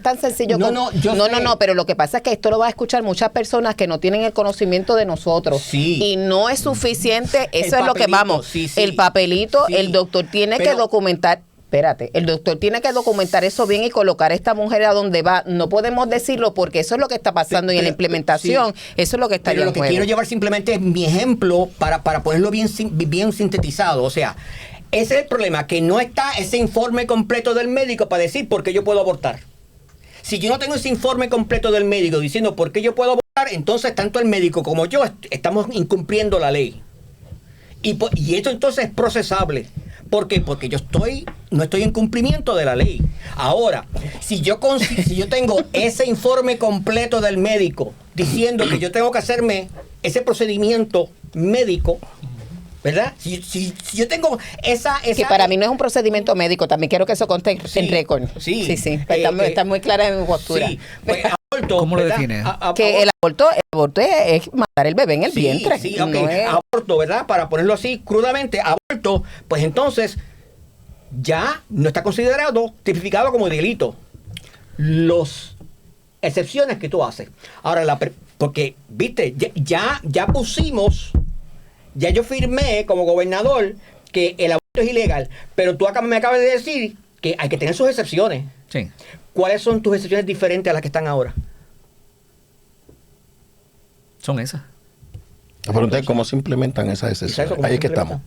tan sencillo. No, pero lo que pasa es que esto lo va a escuchar muchas personas que no tienen el conocimiento de nosotros. Sí. Y no es suficiente, eso es lo que papelito, vamos. sí, sí. El papelito, Sí. el doctor tiene que documentar. Espérate, el doctor tiene que documentar eso bien y colocar a esta mujer a donde va. No podemos decirlo porque eso es lo que está pasando y en la implementación, eso es lo que está Pero en lo que juego. quiero llevar simplemente es mi ejemplo para ponerlo bien sintetizado. O sea, ese es el problema, que no está ese informe completo del médico para decir por qué yo puedo abortar. Si yo no tengo ese informe completo del médico diciendo por qué yo puedo abortar, entonces tanto el médico como yo estamos incumpliendo la ley. Y esto entonces es procesable. ¿Por qué? Porque yo no estoy en cumplimiento de la ley. Ahora, si yo tengo ese informe completo del médico diciendo que yo tengo que hacerme ese procedimiento médico, ¿verdad? Si yo tengo esa... Que para mí no es un procedimiento médico, también quiero que eso conste en récord. Sí. Está muy clara en mi postura. Sí, pues, aborto, ¿Cómo lo ¿verdad? define? Que el aborto es matar el bebé en el vientre. Sí, no ok. es- Aborto, ¿verdad? Para ponerlo así crudamente, aborto, pues entonces ya no está considerado tipificado como delito. Las excepciones que tú haces. Ahora, porque, viste, ya pusimos, ya yo firmé como gobernador que el aborto es ilegal, pero tú acá me acabas de decir que hay que tener sus excepciones. Sí. ¿Cuáles son tus excepciones diferentes a las que están ahora? Son esas. La pregunta es cómo se implementan esas excepciones. Exacto, ¿cómo Ahí es se que estamos.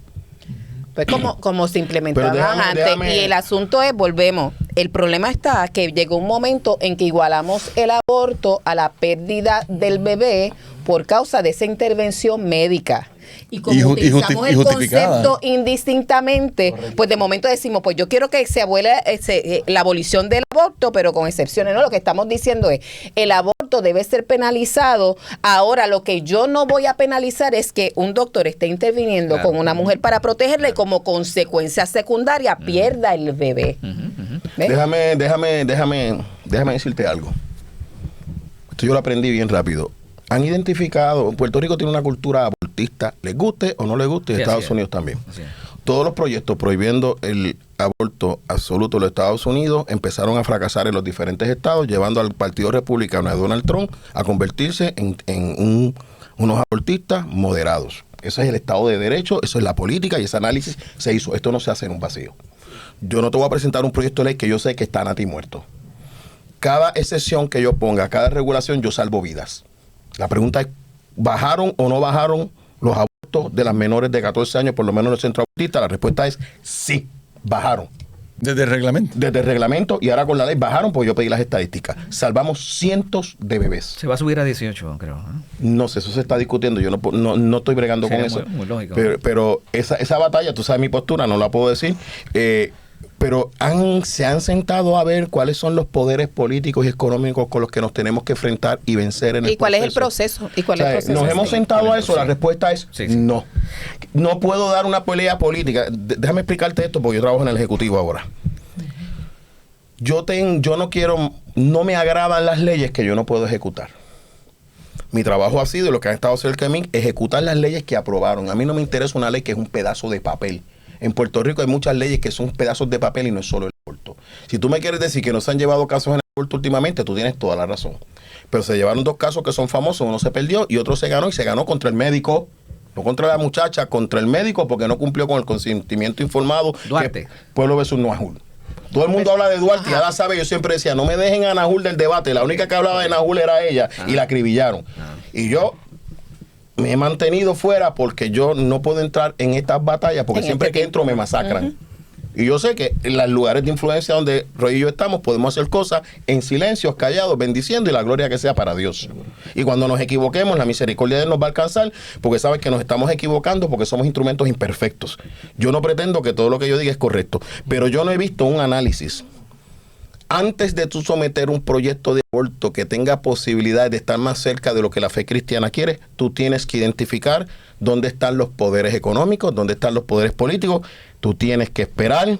Pues como se implementaban Pero déjame- antes. Y el asunto es, volvemos, el problema está que llegó un momento en que igualamos el aborto a la pérdida del bebé por causa de esa intervención médica. Y como utilizamos el justificada. concepto indistintamente, pues de momento decimos, pues yo quiero que se abuele la abolición del aborto, pero con excepciones. No, lo que estamos diciendo es, el aborto debe ser penalizado. Ahora, lo que yo no voy a penalizar es que un doctor esté interviniendo Claro. con una mujer para protegerla y como consecuencia secundaria pierda el bebé. ¿Ves? Déjame decirte algo. Esto yo lo aprendí bien rápido. Han identificado, Puerto Rico tiene una cultura abortista, les guste o no les guste, y Sí, Estados así es. Unidos también. Así es. Todos los proyectos prohibiendo el aborto absoluto en los Estados Unidos empezaron a fracasar en los diferentes estados, llevando al Partido Republicano de Donald Trump a convertirse en unos abortistas moderados. Ese es el Estado de Derecho, eso es la política y ese análisis se hizo. Esto no se hace en un vacío. Yo no te voy a presentar un proyecto de ley que yo sé que está a ti muerto. Cada excepción que yo ponga, cada regulación, yo salvo vidas. La pregunta es, ¿bajaron o no bajaron los abortos de las menores de 14 años, por lo menos en el centro abortista? La respuesta es sí, bajaron. Desde el reglamento. Desde el reglamento y ahora con la ley bajaron, pues yo pedí las estadísticas. Salvamos cientos de bebés. Se va a subir a 18, creo. ¿No? No sé, eso se está discutiendo. Yo no estoy bregando Sería con eso. muy lógico. Pero esa batalla, tú sabes mi postura, no la puedo decir. Pero se han sentado a ver cuáles son los poderes políticos y económicos con los que nos tenemos que enfrentar y vencer en el ¿Y cuál es el proceso. proceso? ¿Y cuál es el proceso? Nos hemos sentado a eso, la Sí. respuesta es Sí, sí. no. No puedo dar una pelea política. Déjame explicarte esto porque yo trabajo en el Ejecutivo ahora. Yo no me agradan las leyes que yo no puedo ejecutar. Mi trabajo ha sido, lo que han estado cerca de mí, ejecutar las leyes que aprobaron. A mí no me interesa una ley que es un pedazo de papel. En Puerto Rico hay muchas leyes que son pedazos de papel y no es solo el aborto. Si tú me quieres decir que no se han llevado casos en el aborto últimamente, tú tienes toda la razón. Pero se llevaron 2 casos que son famosos, uno se perdió y otro se ganó, y se ganó contra el médico, no contra la muchacha, contra el médico porque no cumplió con el consentimiento informado. Duarte. Que Pueblo versus Nahul. Todo el mundo habla de Duarte y Ada sabe, yo siempre decía, no me dejen a Nahul del debate, la única que hablaba de Nahul era ella y la acribillaron. Y yo me he mantenido fuera porque yo no puedo entrar en estas batallas porque En siempre este que entro me masacran. Y yo sé que en los lugares de influencia donde Roy y yo estamos, podemos hacer cosas en silencio, callados, bendiciendo, y la gloria que sea para Dios. Y cuando nos equivoquemos, la misericordia de Él nos va a alcanzar, porque sabes que nos estamos equivocando porque somos instrumentos imperfectos. Yo no pretendo que todo lo que yo diga es correcto, pero yo no he visto un análisis. Antes de tú someter un proyecto de aborto que tenga posibilidad de estar más cerca de lo que la fe cristiana quiere, tú tienes que identificar dónde están los poderes económicos, dónde están los poderes políticos. Tú tienes que esperar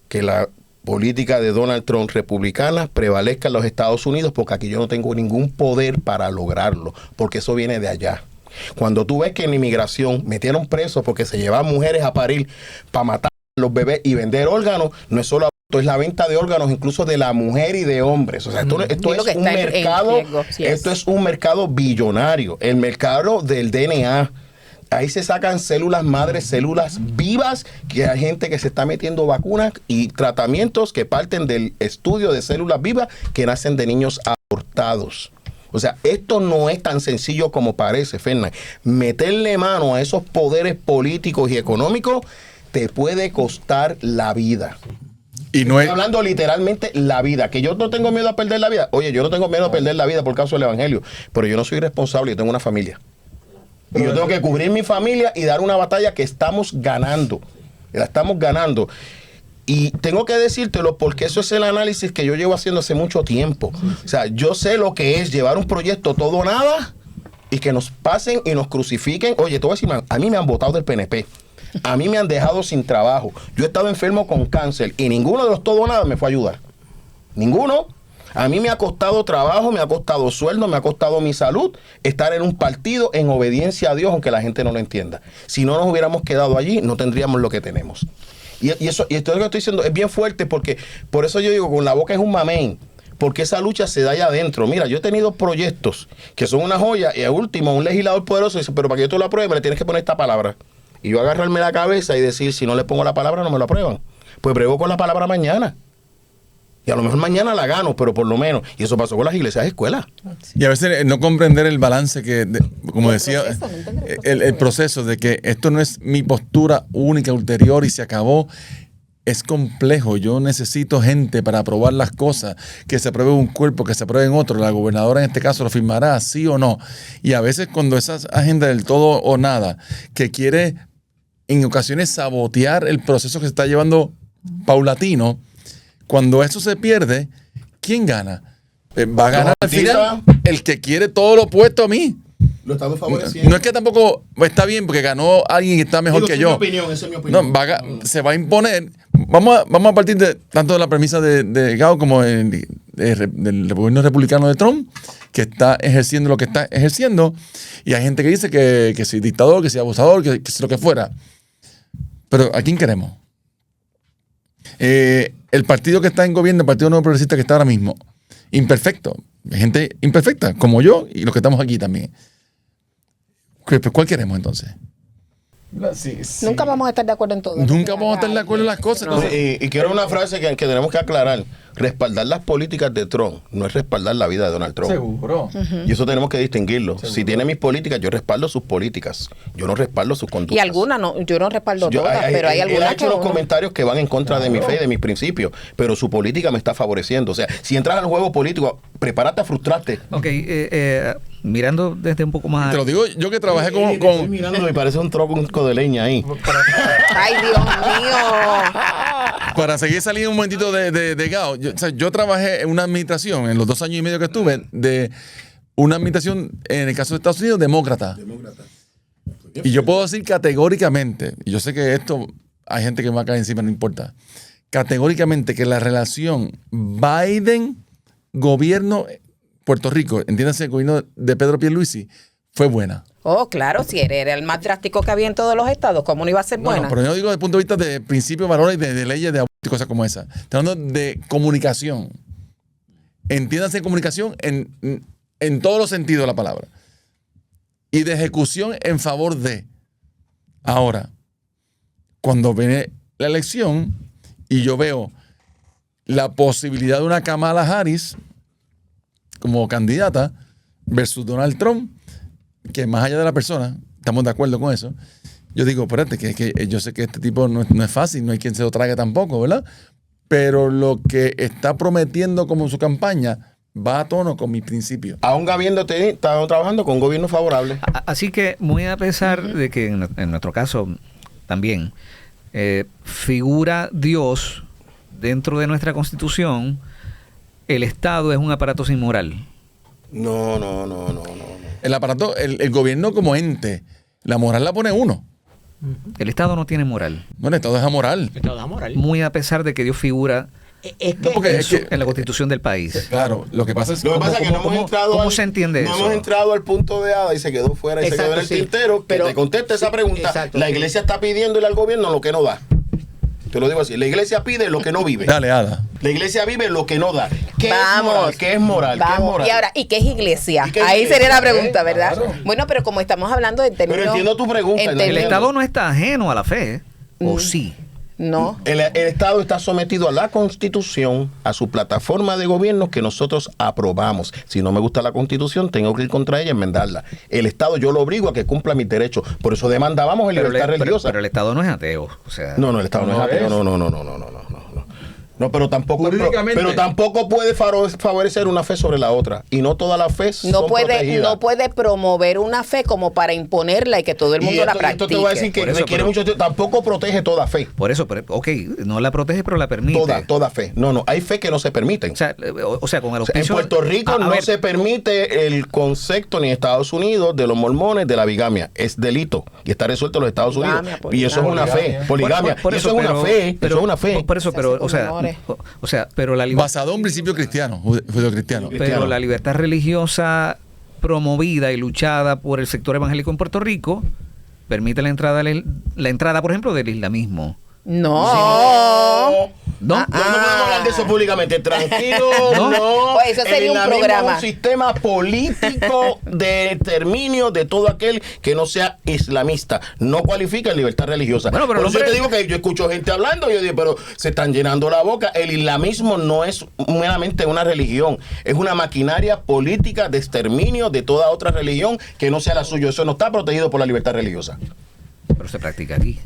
que la política de Donald Trump republicana prevalezca en los Estados Unidos, porque aquí yo no tengo ningún poder para lograrlo, porque eso viene de allá. Cuando tú ves que en la inmigración metieron presos porque se llevan mujeres a parir para matar a los bebés y vender órganos, no es solo aborto, es la venta de órganos incluso de la mujer y de hombres. O sea, esto es un mercado, esto es un mercado billonario, el mercado del DNA. Ahí se sacan células madres, células vivas, que hay gente que se está metiendo vacunas y tratamientos que parten del estudio de células vivas que nacen de niños abortados. O sea, esto no es tan sencillo como parece, Fernández. Meterle mano a esos poderes políticos y económicos te puede costar la vida. Y no es hablando literalmente la vida, que yo no tengo miedo a perder la vida. Oye, yo no tengo miedo a perder la vida por causa del evangelio, pero yo no soy responsable, yo tengo una familia. Y yo tengo que cubrir mi familia y dar una batalla que estamos ganando. La estamos ganando. Y tengo que decírtelo porque eso es el análisis que yo llevo haciendo hace mucho tiempo. O sea, yo sé lo que es llevar un proyecto todo o nada y que nos pasen y nos crucifiquen. Oye, te voy a decir, man, a mí me han votado del PNP. A mí me han dejado sin trabajo. Yo he estado enfermo con cáncer y ninguno de los todo o nada me fue a ayudar. Ninguno. A mí me ha costado trabajo, me ha costado sueldo, me ha costado mi salud estar en un partido en obediencia a Dios, aunque la gente no lo entienda. Si no nos hubiéramos quedado allí, no tendríamos lo que tenemos. Y esto es lo que estoy diciendo, es bien fuerte porque por eso yo digo, con la boca es un mamén, porque esa lucha se da allá adentro. Mira, yo he tenido proyectos que son una joya y al último un legislador poderoso dice, pero para que yo te lo apruebe, le tienes que poner esta palabra. Y yo agarrarme la cabeza y decir, si no le pongo la palabra, no me lo aprueban. Pues pruebo con la palabra mañana. Y a lo mejor mañana la gano, pero por lo menos. Y eso pasó con las iglesias de escuela. Y a veces no comprender el balance que, como decía, el proceso de que esto no es mi postura única, ulterior y se acabó. Es complejo. Yo necesito gente para aprobar las cosas, que se apruebe un cuerpo, que se apruebe en otro. La gobernadora en este caso lo firmará, sí o no. Y a veces cuando esa agenda del todo o nada, que quiere en ocasiones sabotear el proceso que se está llevando paulatino, cuando eso se pierde, ¿quién gana? Va a ganar al final el que quiere todo lo opuesto a mí. Lo estamos favoreciendo. No es que tampoco está bien porque ganó alguien que está mejor que yo. Esa es mi opinión. No, se va a imponer. Vamos a partir de tanto de la premisa de Gao como del gobierno republicano de Trump, que está ejerciendo lo que está ejerciendo. Y hay gente que dice que si dictador, que si abusador, que si lo que fuera. Pero ¿a quién queremos? El partido que está en gobierno, el Partido Nuevo Progresista que está ahora mismo, imperfecto, gente imperfecta, como yo y los que estamos aquí también. ¿Cuál queremos entonces? Sí. Nunca vamos a estar de acuerdo en todo. Nunca vamos a estar de acuerdo en las cosas. No, y quiero una frase que tenemos que aclarar. Respaldar las políticas de Trump no es respaldar la vida de Donald Trump. Seguro. Y eso tenemos que distinguirlo. Si tiene mis políticas, yo respaldo sus políticas. Yo no respaldo sus conductas. Y algunas no, yo no respaldo todas, pero hay algunas él ha hecho los comentarios que van en contra de mi fe y de mis principios, pero su política me está favoreciendo. O sea, si entras al juego político, prepárate a frustrarte. Ok, mirando desde un poco más... Te lo digo yo que trabajé Estoy mirando, me parece un tronco de leña ahí. Ay, Dios mío. Para seguir saliendo un momentito de Gao, yo trabajé en una administración, en los 2 años y medio que estuve, de una administración, en el caso de Estados Unidos, demócrata. Y yo puedo decir categóricamente, y yo sé que esto hay gente que me va a caer encima, no importa, categóricamente que la relación Biden-gobierno Puerto Rico, entiéndase el gobierno de Pedro Pierluisi, fue buena. Oh, claro, si era el más drástico que había en todos los estados, ¿cómo no iba a ser buena? No, pero yo digo desde el punto de vista de principios, valores, de leyes, de aborto y cosas como esa. Estamos hablando de comunicación. Entiéndase comunicación en todos los sentidos de la palabra. Y de ejecución en favor de. Ahora, cuando viene la elección y yo veo la posibilidad de una Kamala Harris como candidata versus Donald Trump, que más allá de la persona, estamos de acuerdo con eso, yo digo, espérate, que yo sé que este tipo no es fácil, no hay quien se lo trague tampoco, ¿verdad? Pero lo que está prometiendo como su campaña va a tono con mis principios. Aún estado trabajando con un gobierno favorable. Así que muy a pesar de que en nuestro caso también figura Dios dentro de nuestra Constitución, el Estado es un aparato sin moral. No. El aparato, el gobierno como ente, la moral la pone uno. El Estado no tiene moral. No, el Estado es amoral. Estado de moral. Muy a pesar de que Dios figura Es que, No, porque es que- en la Constitución del país. Claro, lo que pasa es Lo que pasa es que no hemos entrado cómo se entiende no eso? hemos entrado al punto de Ada y se quedó fuera y se Exacto, quedó en el sí. tintero. Pero- Que te conteste esa sí, pregunta. exacto, La sí. iglesia está pidiéndole al gobierno lo que no da. Te lo digo así. La iglesia pide lo que no vive. Dale, Ada. La iglesia vive lo que no da. ¿Qué Vamos. es moral? ¿Qué es moral? ¿Qué es Vamos. moral? Y ahora, ¿y qué es iglesia? ¿Y qué es Ahí iglesia? sería la pregunta, ¿verdad? Claro. Bueno, pero como estamos hablando de términos... Pero entiendo tu pregunta, en no El términos- Estado no está ajeno a la fe, ¿o sí? No. El Estado está sometido a la Constitución, a su plataforma de gobierno que nosotros aprobamos. Si no me gusta la Constitución, tengo que ir contra ella y enmendarla. El Estado yo lo obligo a que cumpla mis derechos. Por eso demandábamos en libertad religiosa. Pero el Estado no es ateo. O sea, No, el Estado no es ateo. No. No, pero tampoco, Jurídicamente. pero tampoco puede favorecer una fe sobre la otra. Y no todas las fe No son puede, protegidas. no puede promover una fe como para imponerla y que todo el Y mundo la esto practique. te voy a decir que Por eso, requiere pero- mucho tiempo. Tampoco protege toda fe. por eso, ok, no la protege, pero la permite. Toda fe. No, hay fe que no se permiten. O sea, con el O sea, en auspicio... Puerto Rico A no ver, se permite el concepto ni en Estados Unidos de los mormones de la bigamia. Es delito y está resuelto en los Estados Unidos. Poligamia, Y eso es una fe. Poligamia. por y eso es una fe. pero- eso es una fe. Por eso, Se pero, hace con menores. pero la libertad... Basado en un principio cristiano, judeocristiano. Pero la libertad religiosa promovida y luchada por el sector evangélico en Puerto Rico permite la entrada, por ejemplo, del islamismo. No. ¿No? No podemos hablar de eso públicamente. Tranquilo, ¿No? no. Pues eso sería El un islamismo programa. es un sistema político de exterminio de todo aquel que no sea islamista. No cualifica en libertad religiosa. Bueno, pero Por el eso yo hombre- te digo que yo escucho gente hablando, yo digo, pero se están llenando la boca. El islamismo no es meramente una religión, es una maquinaria política de exterminio de toda otra religión que no sea la suya. Eso no está protegido por la libertad religiosa. Pero se practica aquí.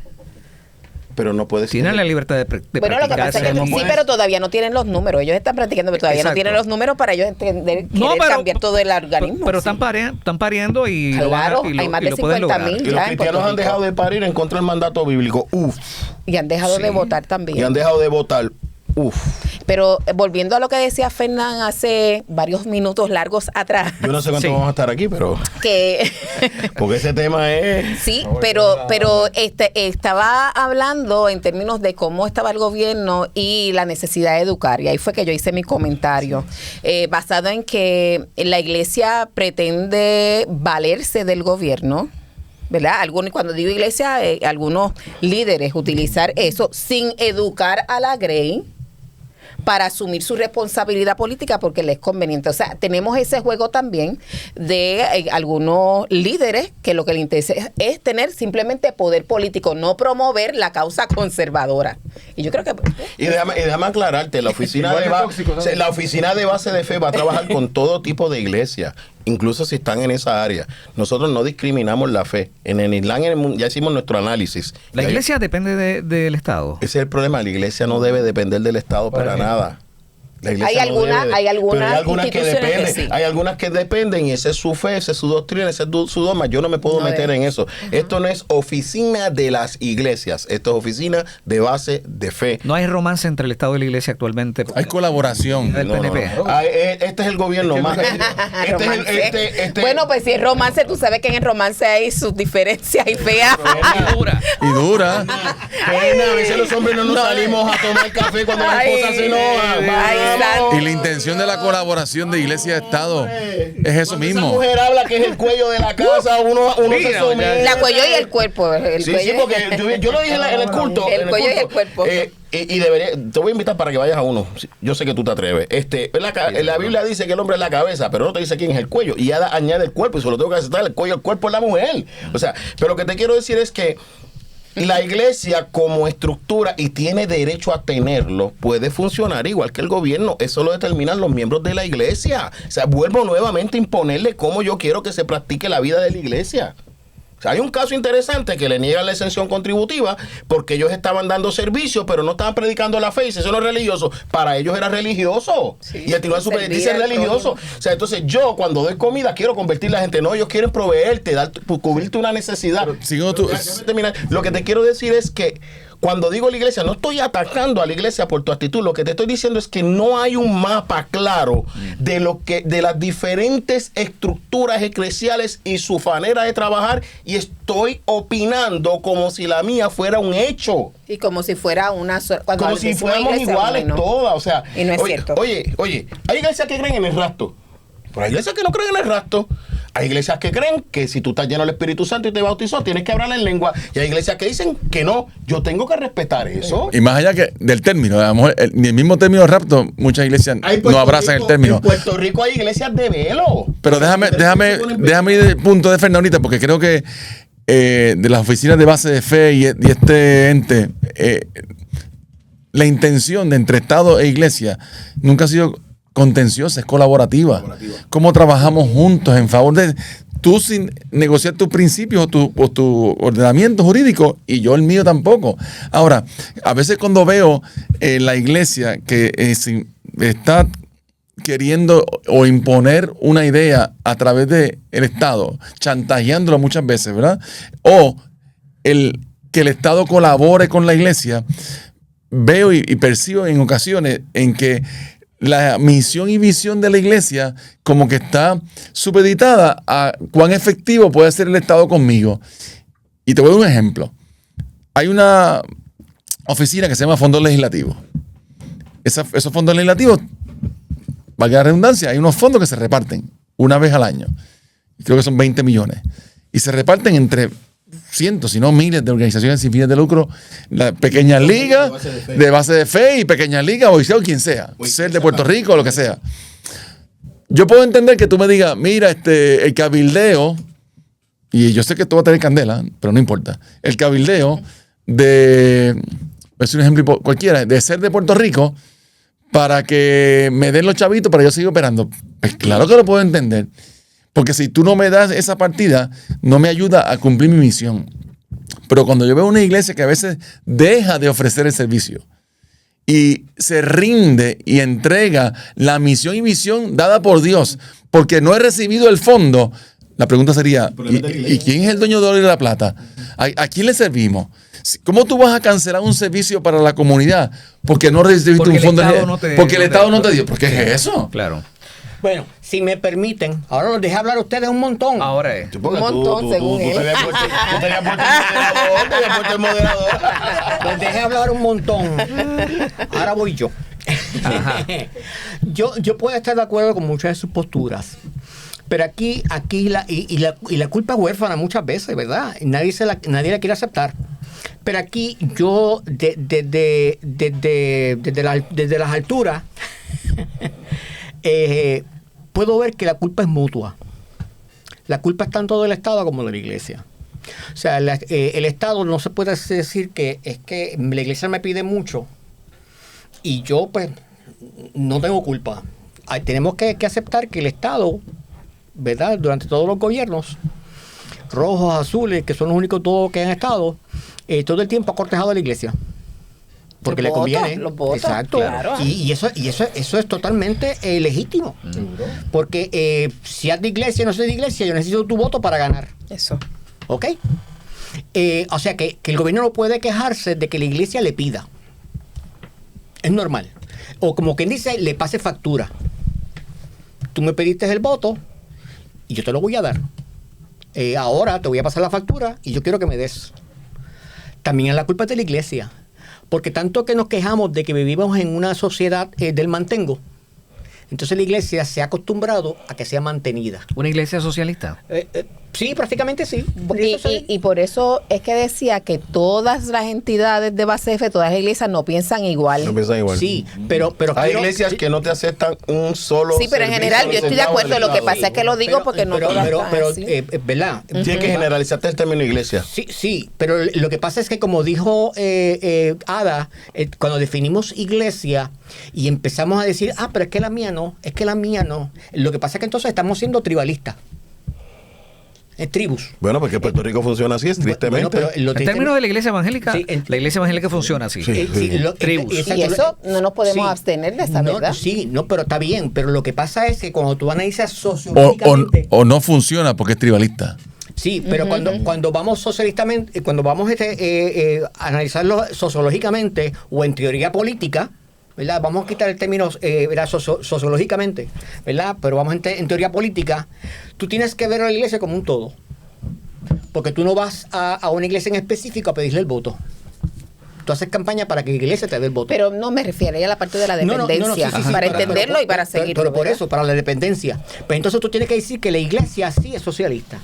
Pero no puede ser. Tienen la libertad de Bueno, lo que practicar pasa es que eso. no sí, puedes- pero todavía no tienen los números. Ellos están practicando, pero todavía Exacto. no tienen los números para ellos entender, No, querer pero- cambiar todo el organismo. Pero sí. están pariendo y lo van a- Claro, y lo- hay más y de lo pueden 50,000. lograr. Y los Ya en cristianos Puerto han Rico. dejado de parir en contra del mandato bíblico. Y han dejado de Sí. votar también. Y han dejado de votar. Pero volviendo a lo que decía Fernán hace varios minutos largos atrás, Yo no sé cuánto Sí. vamos a estar aquí, pero que porque ese tema es sí, pero estaba hablando en términos de cómo estaba el gobierno y la necesidad de educar. Y ahí fue que yo hice mi comentario, basado en que la iglesia pretende valerse del gobierno. ¿Verdad? Cuando digo iglesia, algunos líderes utilizar eso sin educar a la grey para asumir su responsabilidad política porque les es conveniente. O sea, tenemos ese juego también de algunos líderes que lo que les interesa es tener simplemente poder político, no promover la causa conservadora. Y yo creo que... y déjame aclararte, la oficina Igual de de base, tóxico, ¿sabes? la oficina de base de fe va a trabajar con todo tipo de iglesias, incluso si están en esa área. Nosotros no discriminamos la fe. En el Islam ya hicimos nuestro análisis. La Y ahí- iglesia depende del Estado. ese es el problema, la iglesia no debe depender del Estado para nada. La iglesia Hay no alguna- debe de- hay algunas pero hay algunas que instituciones que dependen, sí. hay algunas que dependen y esa es su fe, esa es su doctrina, ese es su dogma. Yo no me puedo No meter debe. en eso. Esto no es oficina de las iglesias, esto es oficina de base de fe. No hay romance entre el Estado y la iglesia actualmente. Hay colaboración. Del No, no, PNP. no. Este es el gobierno más. Romance. Bueno, pues si es romance, tú sabes que en el romance hay sus diferencias y feas. Y dura. Pena, a veces los hombres no nos salimos a tomar café cuando la esposa se enoja. Ay, Vamos. santo. Y la intención de la colaboración de iglesia y Estado es eso Cuando esa mismo. mujer habla que es el cuello de la casa, uno se Mira, somete. La cuello y el cuerpo. El Sí, cuello sí, porque yo lo dije en el culto. El en cuello y el culto. cuerpo. Y debería, te voy a invitar para que vayas a uno. Yo sé que tú te atreves. La Biblia dice que el hombre es la cabeza, pero no te dice quién es el cuello. Y ya añade el cuerpo y solo tengo que aceptar el cuello. El cuerpo es la mujer. O sea, pero lo que te quiero decir es que la iglesia como estructura, y tiene derecho a tenerlo, puede funcionar igual que el gobierno. Eso lo determinan los miembros de la iglesia. O sea, vuelvo nuevamente a imponerle cómo yo quiero que se practique la vida de la iglesia. O sea, hay un caso interesante que le niegan la exención contributiva porque ellos estaban dando servicio, pero no estaban predicando la fe, y si eso no es religioso, para ellos era religioso. Sí, y el Tribunal Superior dice servir al religioso. prójimo. O sea, entonces yo cuando doy comida quiero convertir a la gente. No, ellos quieren proveerte, cubrirte una necesidad. Pero, siguiendo tú- Déjame terminar. Lo que te quiero decir es que cuando digo la iglesia, no estoy atacando a la iglesia por tu actitud. Lo que te estoy diciendo es que no hay un mapa claro de lo que, de las diferentes estructuras eclesiales y su manera de trabajar, y estoy opinando como si la mía fuera un hecho. Y como si fuera una sola. Como si fuéramos iguales todas. O sea, Y no es oye, cierto. Oye, hay iglesias que creen en el rapto, pero hay iglesias que no creen en el rapto. Hay iglesias que creen que si tú estás lleno del Espíritu Santo y te bautizó, tienes que hablar en lengua. Y hay iglesias que dicen que no. Yo tengo que respetar eso. Y más allá que del término, a lo mejor ni el mismo término rapto, muchas iglesias Hay no Puerto abrazan Rico- el término. En Puerto Rico hay iglesias de velo. Pero déjame ir del punto de Fernando ahorita, porque creo que de las oficinas de base de fe y este ente, la intención de entre Estado e iglesia nunca ha sido contenciosa, es colaborativa. Cómo trabajamos juntos en favor de tú sin negociar tus principios o tu ordenamiento jurídico, y yo el mío tampoco. Ahora, a veces cuando veo la iglesia que está queriendo o imponer una idea a través del Estado, chantajeándolo muchas veces, ¿verdad? O que el Estado colabore con la iglesia, veo y percibo en ocasiones en que la misión y visión de la iglesia como que está supeditada a cuán efectivo puede ser el Estado conmigo. Y te voy a dar un ejemplo. Hay una oficina que se llama Fondos Legislativos. Esos fondos legislativos, valga la redundancia, hay unos fondos que se reparten una vez al año. Creo que son 20 millones. Y se reparten entre cientos, si no miles de organizaciones sin fines de lucro, las pequeñas ligas de base de fe y pequeñas ligas, o quien sea, ser de Puerto Rico o lo que sea. Yo puedo entender que tú me digas, mira, el cabildeo, y yo sé que tú vas a tener candela, pero no importa, el cabildeo es un ejemplo cualquiera, de ser de Puerto Rico para que me den los chavitos para yo seguir operando. Pues claro que lo puedo entender. Porque si tú no me das esa partida, no me ayuda a cumplir mi misión. Pero cuando yo veo una iglesia que a veces deja de ofrecer el servicio y se rinde y entrega la misión y visión dada por Dios, porque no he recibido el fondo, la pregunta sería, ¿y quién es el dueño de oro y de la plata? ¿A quién le servimos? ¿Cómo tú vas a cancelar un servicio para la comunidad porque no recibiste Porque un el fondo? Estado no te- Porque el no te- Estado no te dio. ¿Por qué es eso? Claro. Bueno, si me permiten, ahora los dejé hablar a ustedes un montón. Ahora es. Porque Un montón, según él. te habías puesto el moderador. Los dejé hablar un montón. Ahora voy yo. Ajá. Yo puedo estar de acuerdo con muchas de sus posturas. Pero aquí la culpa es huérfana muchas veces, ¿verdad? Nadie la quiere aceptar. Pero aquí yo, desde las alturas, puedo ver que la culpa es mutua. La culpa es tanto del Estado como de la Iglesia. O sea, el Estado no se puede decir que es que la Iglesia me pide mucho y yo pues no tengo culpa. Tenemos que aceptar que el Estado, ¿verdad? Durante todos los gobiernos, rojos, azules, que son los únicos todos que han estado, todo el tiempo ha cortejado a la Iglesia. Porque le conviene. Los votos, Exacto. claro. Y eso es totalmente legítimo. Porque si es de iglesia o no es de iglesia, yo necesito tu voto para ganar. Eso. ¿Ok? O sea que el gobierno no puede quejarse de que la iglesia le pida. Es normal. O como quien dice, le pase factura. Tú me pediste el voto y yo te lo voy a dar. Ahora te voy a pasar la factura y yo quiero que me des. También es la culpa de la iglesia. Porque tanto que nos quejamos de que vivimos en una sociedad del mantengo, entonces la iglesia se ha acostumbrado a que sea mantenida. ¿Una iglesia socialista? Sí, prácticamente sí. Y por eso es que decía que todas las entidades de base de fe, todas las iglesias no piensan igual. No piensan igual. Sí, pero Hay quiero- iglesias que no te aceptan un solo. Sí, pero en servicio general yo estoy de centavo acuerdo. del Lo que Estado. pasa es que lo digo porque no todas están así. ¿verdad? Tienes que generalizarte el término iglesia. Sí, pero lo que pasa es que como dijo Ada, cuando definimos iglesia y empezamos a decir, pero es que la mía no, lo que pasa es que entonces estamos siendo tribalistas. tribus. Bueno, porque Puerto Rico funciona así, es tristemente. Bueno, pero En términos de la iglesia evangélica, Sí, la iglesia evangélica funciona así. tribus. Y eso no nos podemos abstener de esa verdad. Sí, no, pero está bien. Pero lo que pasa es que cuando tú analizas O, sociológicamente... o no funciona porque es tribalista. Sí, pero cuando vamos socialistamente, cuando vamos a analizarlo sociológicamente o en teoría política, ¿verdad? Vamos a quitar el término ¿verdad? Sociológicamente, ¿verdad? Pero vamos en teoría política, tú tienes que ver a la iglesia como un todo. Porque tú no vas a una iglesia en específico a pedirle el voto. Tú haces campaña para que la iglesia te dé el voto. Pero no me refiero a la parte de la dependencia, para entenderlo y para seguirlo. Pero por eso, para la dependencia. Pero entonces tú tienes que decir que la iglesia sí es socialista.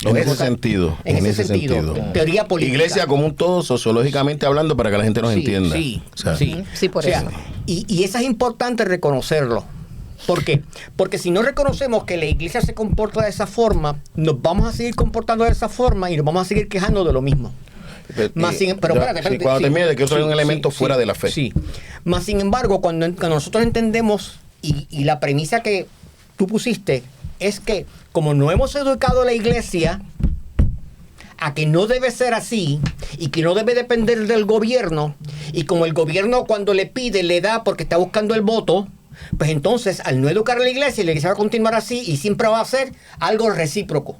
En ese sentido. En ese sentido. Teoría política. Iglesia como un todo, sociológicamente hablando, para que la gente nos entienda. Sí, O sea, Sí, por eso. Y eso es importante reconocerlo. ¿Por qué? Porque si no reconocemos que la iglesia se comporta de esa forma, nos vamos a seguir comportando de esa forma y nos vamos a seguir quejando de lo mismo. Más pero espérate, cuando termine de que eso es un elemento fuera de la fe. Sí. Más sin embargo, cuando nosotros entendemos, y la premisa que tú pusiste, es que como no hemos educado a la iglesia a que no debe ser así y que no debe depender del gobierno, y como el gobierno cuando le pide le da porque está buscando el voto, pues entonces al no educar a la iglesia va a continuar así y siempre va a ser algo recíproco.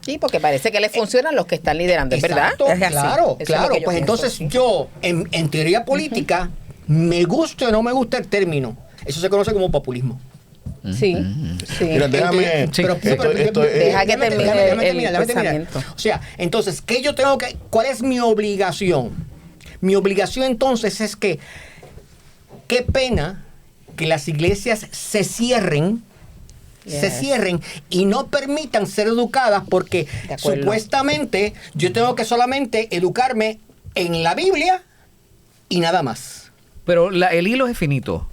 Sí, porque parece que les funcionan los que están liderando, ¿es verdad? Exacto, Es así. claro, Eso es claro. lo que yo Pues pienso, entonces sí. yo, en teoría política, me guste o no me gusta el término, eso se conoce como populismo. Sí, sí. Mira, déjame. Sí. Deja que termine el pensamiento. O sea, entonces, ¿qué yo tengo que, cuál es mi obligación? Mi obligación entonces es que, qué pena que las iglesias se cierren y no permitan ser educadas, porque De acuerdo. supuestamente yo tengo que solamente educarme en la Biblia y nada más. Pero el hilo es finito.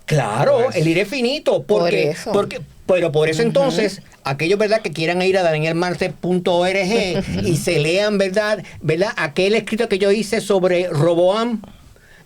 Claro, el ir es finito, porque, Por eso. pero por eso entonces, aquellos, ¿verdad?, que quieran ir a danielmarte.org y se lean, ¿verdad?, aquel escrito que yo hice sobre Roboam,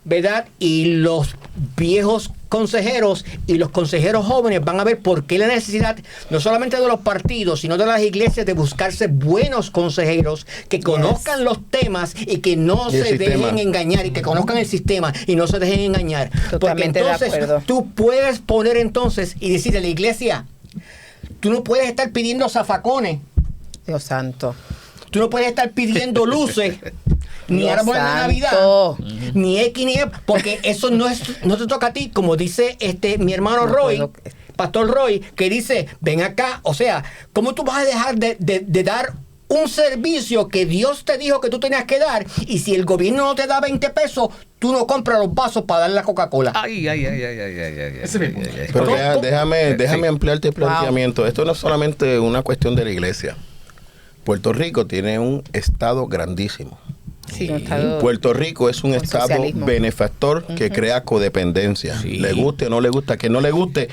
¿verdad?, y los viejos consejeros y los consejeros jóvenes van a ver por qué la necesidad, no solamente de los partidos, sino de las iglesias, de buscarse buenos consejeros que conozcan los temas y que no Y el se sistema. dejen engañar, y que conozcan el sistema y no se dejen engañar. Totalmente de Porque entonces acuerdo. tú puedes poner entonces y decirle a la iglesia, tú no puedes estar pidiendo zafacones, Dios santo. tú no puedes estar pidiendo luces, ni Dios árboles de Navidad, santo. ni X ni Y, porque eso no te toca a ti, como dice mi hermano No Roy, puedo. Pastor Roy, que dice, ven acá, o sea, ¿cómo tú vas a dejar de dar un servicio que Dios te dijo que tú tenías que dar, y si el gobierno no te da 20 pesos, tú no compras los vasos para dar la Coca-Cola? Ay. Ese es mi punto. Pero déjame Sí. ampliarte el planteamiento. Esto no es solamente una cuestión de la iglesia. Puerto Rico tiene un estado grandísimo. Sí, un estado Puerto Rico es un con estado socialismo. benefactor que crea codependencia. Le guste o no le gusta, que no le guste.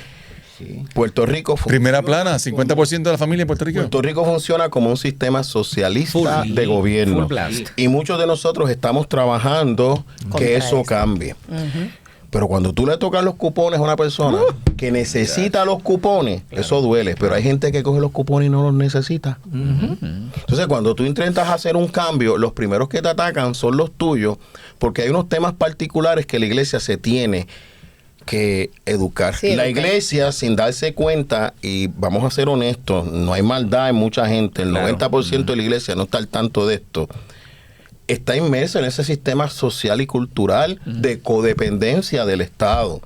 Puerto Rico Primera plana, 50% de la familia en Puerto Rico. Puerto Rico funciona como un sistema socialista Full. de gobierno. Full blast. Y muchos de nosotros estamos trabajando Contra que eso eso. cambie. Pero cuando tú le tocas los cupones a una persona que necesita los cupones, eso duele. Pero hay gente que coge los cupones y no los necesita. Entonces, cuando tú intentas hacer un cambio, los primeros que te atacan son los tuyos, porque hay unos temas particulares que la iglesia se tiene que educar. Sí, La educar. iglesia, sin darse cuenta, y vamos a ser honestos, no hay maldad en mucha gente, el Claro. 90% de la iglesia no está al tanto de esto, está inmersa en ese sistema social y cultural de codependencia del Estado.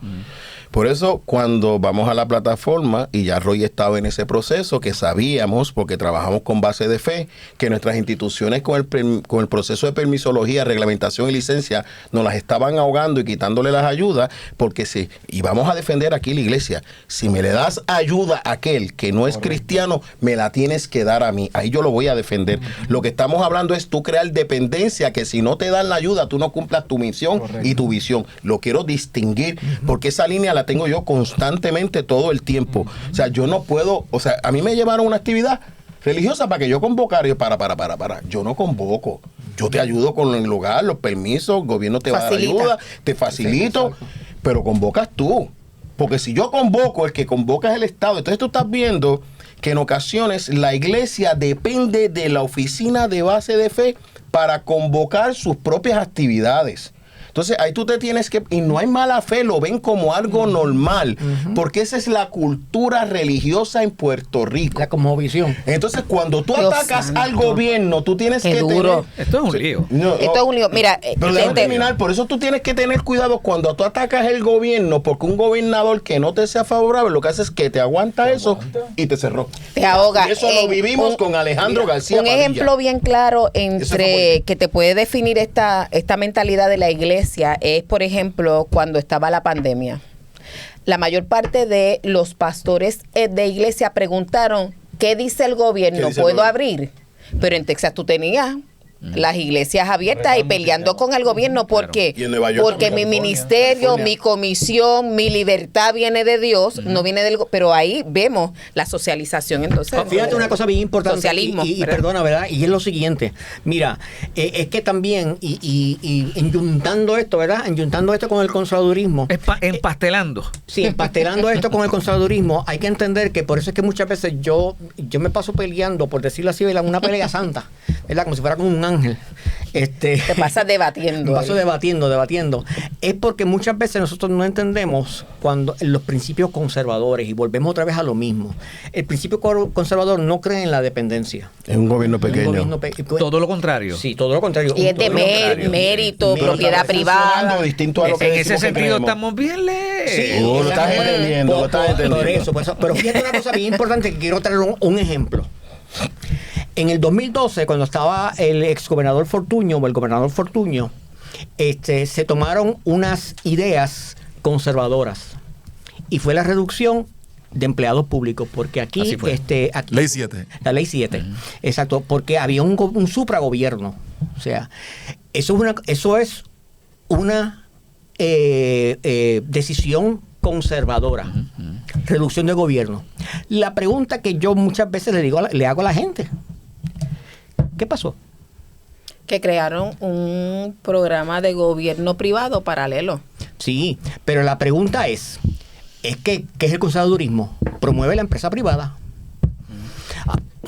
Por eso, cuando vamos a la plataforma, y ya Roy estaba en ese proceso, que sabíamos, porque trabajamos con base de fe, que nuestras instituciones con el proceso de permisología, reglamentación y licencia nos las estaban ahogando y quitándole las ayudas, porque si, y vamos a defender aquí la iglesia, si me le das ayuda a aquel que no es cristiano, me la tienes que dar a mí. Ahí yo lo voy a defender. Lo que estamos hablando es tú crear dependencia, que si no te dan la ayuda, tú no cumplas tu misión y tu visión. Lo quiero distinguir, porque esa línea la tengo yo constantemente todo el tiempo. O sea, yo no puedo, o sea, a mí me llevaron a una actividad religiosa para que yo convocara. Y yo, para. Yo no convoco. Yo te ayudo con el lugar, los permisos, el gobierno te va a dar Facilita. ayuda, te facilito, pero convocas tú. Porque si yo convoco, el que convoca es el Estado. Entonces tú estás viendo que en ocasiones la iglesia depende de la oficina de base de fe para convocar sus propias actividades. Entonces ahí tú te tienes que, y no hay mala fe, lo ven como algo normal, porque esa es la cultura religiosa en Puerto Rico. La cosmovisión. Entonces cuando tú Dios atacas santo. al gobierno, tú tienes Qué que duro. Esto es un lío. Esto es un lío. Mira, pero déjame terminar, por eso tú tienes que tener cuidado cuando tú atacas el gobierno, porque un gobernador que no te sea favorable, lo que hace es que te aguanta eso y te cerró. te ahoga. Y eso lo vivimos con Alejandro García Un Padilla. ejemplo bien claro Eso fue entre que te puede definir esta mentalidad de la iglesia es, por ejemplo, cuando estaba la pandemia. La mayor parte de los pastores de iglesia preguntaron, ¿qué dice el gobierno? ¿Qué dice el ¿Puedo gobierno? abrir? Pero en Texas tú tenías las iglesias abiertas y peleando con el gobierno. ¿Por qué? Y en Nueva York Porque mi también, ministerio, California. mi comisión, mi libertad viene de Dios, no viene del... Pero ahí vemos la socialización, entonces... Fíjate una cosa bien importante. Socialismo, y ¿verdad? perdona, ¿verdad? Y es lo siguiente. Mira, es que también, y enyuntando esto, ¿verdad? Enyuntando esto con el conservadurismo. Empastelando. Sí, empastelando esto con el conservadurismo, hay que entender que por eso es que muchas veces yo me paso peleando, por decirlo así, ¿verdad? Una pelea santa, ¿verdad? Como si fuera con un ángel. Te pasas debatiendo. Me paso ahí. debatiendo. Es porque muchas veces nosotros no entendemos cuando los principios conservadores, y volvemos otra vez a lo mismo. El principio conservador no cree en la dependencia. Es un gobierno Un pequeño. gobierno Todo lo contrario. Sí, todo lo contrario. Y es de Todo lo contrario. mérito, Pero propiedad está funcionando privada. distinto a lo que En ese decimos que sentido creemos. estamos bien lejos. Sí, Oh, lo estás exacto. entendiendo, lo estás entendiendo. Por eso. Pero fíjate una cosa bien importante que quiero traer un ejemplo. En el 2012, cuando estaba el exgobernador Fortuño, o el gobernador Fortuño, se tomaron unas ideas conservadoras. Y fue la reducción de empleados públicos, porque aquí, Así fue. aquí Ley 7. la ley 7, exacto, porque había un supragobierno. O sea, eso es una decisión conservadora, reducción de gobierno. La pregunta que yo muchas veces le hago a la gente, ¿qué pasó? Que crearon un programa de gobierno privado paralelo. Sí, pero la pregunta es que ¿qué es el conservadurismo? Promueve la empresa privada.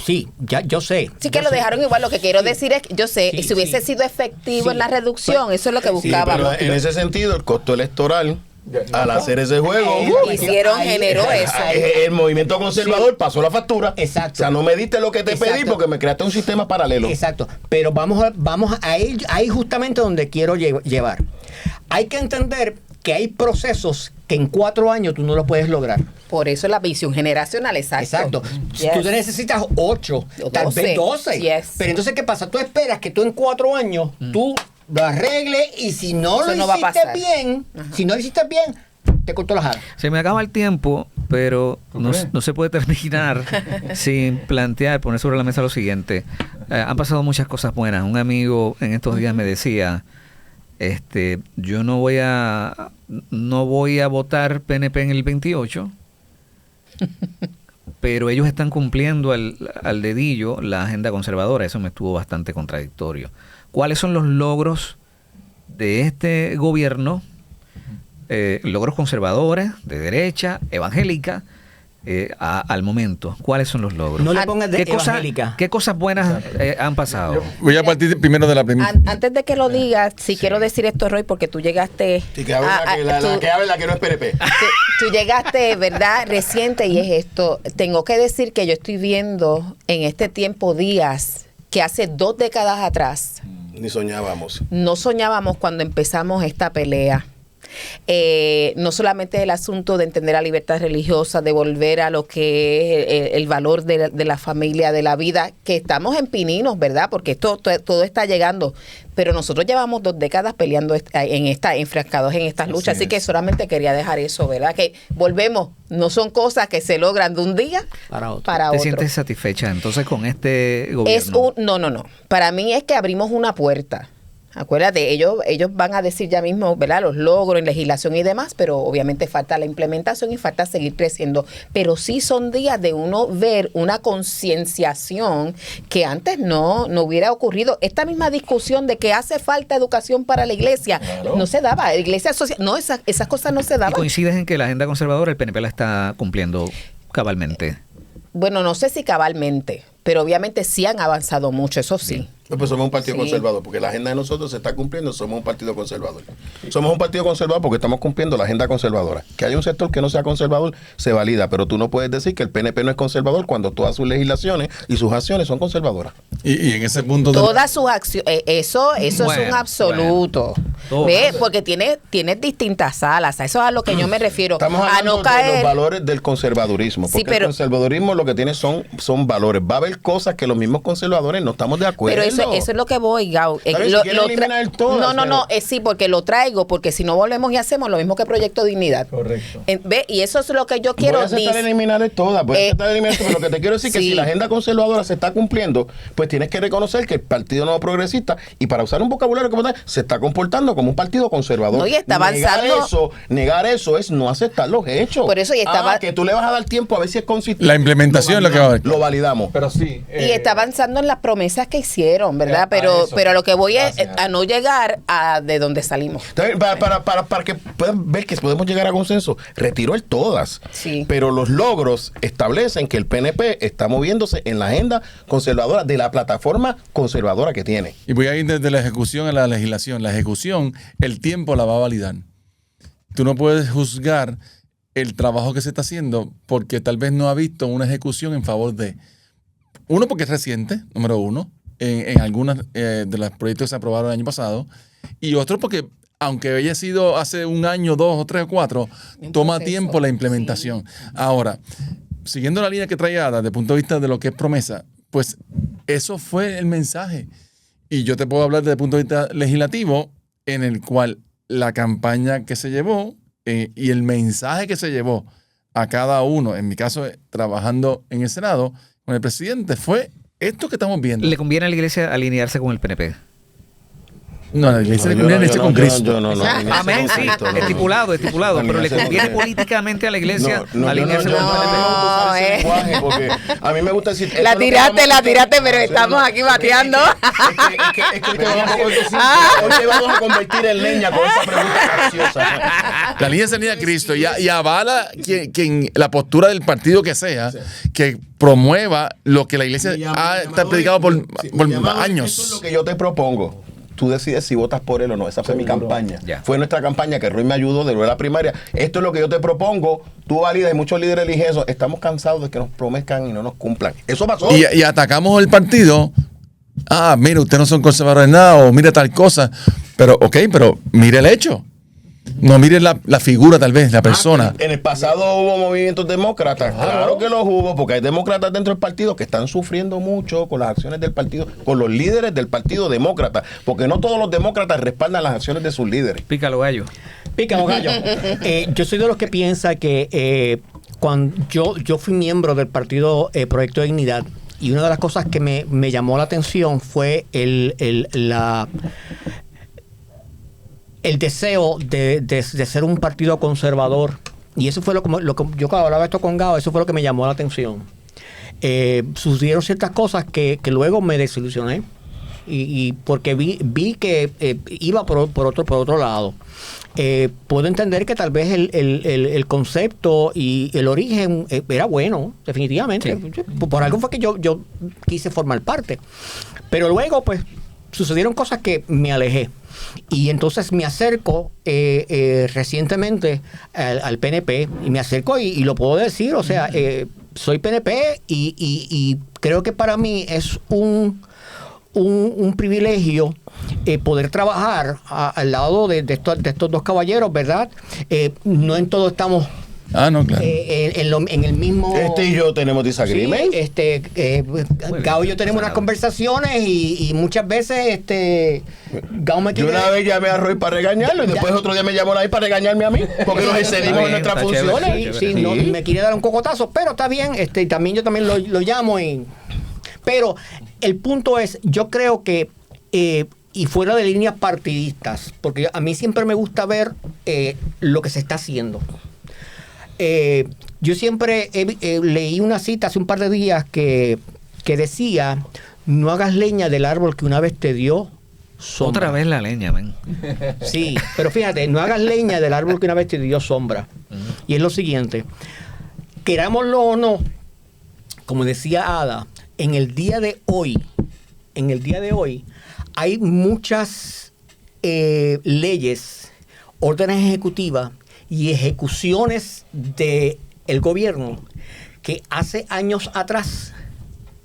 Sí, ya yo sé. Sí que yo lo sé. dejaron igual. Lo que quiero decir es que yo sé, Sí, si hubiese sí. sido efectivo Sí. en la reducción, eso es lo que Sí, buscábamos. pero en ese sentido, el costo electoral, al hacer ese juego, Hicieron, generó eso. el movimiento conservador pasó la factura. Exacto. O sea, no me diste lo que te pedí Exacto. porque me creaste un sistema paralelo. Exacto, pero vamos a ir ahí justamente donde quiero llevar. Hay que entender que hay procesos que en 4 años tú no los puedes lograr. Por eso la visión generacional, exacto. Exacto. Yes. Tú te necesitas 8, O tal 12. vez 12. Yes. Pero entonces, ¿qué pasa? Tú esperas que tú en 4 años tú lo arregles y si no Eso lo no va a hiciste pasar. bien, si no lo hiciste bien, te cortó las alas. Se me acaba el tiempo, pero ¿Tú no, crees? no se puede terminar sin plantear, poner sobre la mesa lo siguiente. Han pasado muchas cosas buenas. Un amigo en estos días me decía, yo no voy a votar PNP en el 28, pero ellos están cumpliendo al dedillo la agenda conservadora. Eso me estuvo bastante contradictorio. ¿Cuáles son los logros de este gobierno? Logros conservadores, de derecha, evangélica, al momento. ¿Cuáles son los logros? No le pongas de evangélica. ¿Qué cosas buenas han pasado? Voy a partir primero de la primera. Antes de que lo digas, sí quiero decir esto, Roy, porque tú llegaste... Sí, que hable la que hable la que no es PNP. Tú llegaste, ¿verdad? Reciente y es esto. Tengo que decir que yo estoy viendo en este tiempo días que hace 2 décadas atrás Ni soñábamos. no soñábamos cuando empezamos esta pelea. No solamente el asunto de entender la libertad religiosa, de volver a lo que es el valor de la familia, de la vida, que estamos en pininos, ¿verdad? Porque todo está llegando, pero nosotros llevamos 2 décadas peleando enfrascados en estas luchas, así que solamente quería dejar eso, ¿verdad? Que volvemos, no son cosas que se logran de un día Para otro. para ¿Te otro. sientes satisfecha entonces con este gobierno? No. Para mí es que abrimos una puerta. Acuérdate, ellos van a decir ya mismo, ¿verdad? Los logros en legislación y demás, pero obviamente falta la implementación y falta seguir creciendo. Pero sí son días de uno ver una concienciación que antes no hubiera ocurrido. Esta misma discusión de que hace falta educación para la iglesia, no se daba. La iglesia social, no, esas cosas no se ¿Y daban. coincides en que la agenda conservadora el PNP la está cumpliendo cabalmente? Bueno, no sé si cabalmente, pero obviamente sí han avanzado mucho, eso sí. Pues somos un partido Sí. conservador, porque la agenda de nosotros se está cumpliendo, somos un partido conservador. Somos un partido conservador porque estamos cumpliendo la agenda conservadora. Que haya un sector que no sea conservador, se valida, pero tú no puedes decir que el PNP no es conservador cuando todas sus legislaciones y sus acciones son conservadoras. Y en ese punto... Todas sus acciones, eso es Bueno, un absoluto. Todo. ¿Ve? Porque tiene distintas salas, a eso es a lo que yo me refiero. Estamos A hablando no de los caer. valores del conservadurismo, Sí, porque pero- el conservadurismo lo que tiene son valores. Va a haber cosas que los mismos conservadores no estamos de acuerdo. Pero eso es lo que voy, Gao. Está bien, si quieren eliminar todas, no, pero- sí, porque lo traigo, porque si no volvemos y hacemos lo mismo que Proyecto Dignidad. Correcto. ¿Ve? Y eso es lo que yo quiero Voy a aceptar dis- eliminar todas, voy a aceptar eliminar todas, pero lo que te quiero decir es que sí. si la agenda conservadora se está cumpliendo, pues tienes que reconocer que el Partido Nuevo Progresista, y para usar un vocabulario como tal, se está comportando como un partido conservador. No, y está avanzando. Negar eso es no aceptar los hechos. Por eso, y estaba- que tú le vas a dar tiempo a ver si es consistente. La implementación es lo que va a haber. Lo validamos. Pero sí. Y está avanzando en las promesas que hicieron, ¿verdad? a Pero eso. a lo que voy es Gracias. a no llegar a de donde salimos. Está bien, para que puedan ver que podemos llegar a consenso, retiró el todas. Sí. Pero los logros establecen que el PNP está moviéndose en la agenda conservadora de la plataforma conservadora que tiene. Y voy a ir desde la ejecución a la legislación. La ejecución, el tiempo la va a validar. Tú no puedes juzgar el trabajo que se está haciendo porque tal vez no ha visto una ejecución en favor de... Uno, porque es reciente, número uno, en algunos de los proyectos que se aprobaron el año pasado. Y otro porque, aunque haya sido hace un año, 2 o 3 o 4, toma proceso, tiempo la implementación. Ahora, siguiendo la línea que trae Ada, desde el punto de vista de lo que es promesa, pues eso fue el mensaje. Y yo te puedo hablar desde el punto de vista legislativo, en el cual la campaña que se llevó y el mensaje que se llevó a cada uno, en mi caso trabajando en el Senado, con el presidente, fue esto que estamos viendo. ¿Le conviene a la iglesia alinearse con el PNP? No, la iglesia le yo conviene no, alinearse yo con no, Cristo. yo no, no, Amén, sí, estipulado, pero le Alinearse con conviene el- políticamente a la iglesia alinearse yo con el no, PNP. no usar ese No, lenguaje porque a mí me gusta decir... esto La es lo que tiraste, vamos a hacer. pero Sí, estamos no, aquí bateando. Es que hoy te vamos a convertir en leña con esa pregunta capciosa. La línea se alinea a Cristo y avala quien la postura del partido que sea, que promueva lo que la iglesia ha predicado por años. Eso es lo que yo te propongo. Tú decides si votas por él o no. Esa fue mi campaña. Ya. Fue nuestra campaña que Ruiz me ayudó de la primaria. Esto es lo que yo te propongo. Tú validas y muchos líderes eligen eso. Estamos cansados de que nos promezcan y no nos cumplan. Eso pasó. Y atacamos el partido. Ah, mira, ustedes no son conservadores de nada, o mira tal cosa. Pero, pero mire el hecho. No mire la figura, tal vez, la persona. En el pasado hubo movimientos demócratas. Claro que los hubo, porque hay demócratas dentro del partido que están sufriendo mucho con las acciones del partido, con los líderes del partido demócrata. Porque no todos los demócratas respaldan las acciones de sus líderes. Pícalo, gallo. Pícaro gallo. Yo soy de los que piensa que cuando yo fui miembro del partido Proyecto de Dignidad, y una de las cosas que me llamó la atención fue el deseo de ser un partido conservador. Y eso fue lo que yo cuando hablaba esto con Gao, eso fue lo que me llamó la atención. Sucedieron ciertas cosas que luego me desilusioné. Y porque vi que iba por otro lado. Puedo entender que tal vez el concepto y el origen era bueno, definitivamente. Sí. Por algo fue que yo quise formar parte. Pero luego, pues, sucedieron cosas que me alejé. Y entonces me acerco recientemente al PNP y me acerco y lo puedo decir, o sea, soy PNP y creo que para mí es un privilegio poder trabajar al lado de estos dos caballeros, ¿verdad? No en todo estamos No, claro. en el mismo... Y yo tenemos disagreement. Sí, Gao y yo tenemos unas conversaciones y muchas veces Gao me Yo quiere... una vez llamé a Roy para regañarlo y después otro día me llamó Nay para regañarme a mí, porque nos excedimos en nuestras está chévere. funciones. Sí, no, me quiere dar un cocotazo, pero está bien, también yo también lo llamo pero el punto es, yo creo que y fuera de líneas partidistas, porque a mí siempre me gusta ver lo que se está haciendo. Yo siempre leí una cita hace un par de días que decía: no hagas leña del árbol que una vez te dio sombra. Otra vez la leña, man. Sí, pero fíjate, no hagas leña del árbol que una vez te dio sombra. Y es lo siguiente: querámoslo o no, como decía Ada, en el día de hoy, hay muchas leyes, órdenes ejecutivas y ejecuciones del gobierno que hace años atrás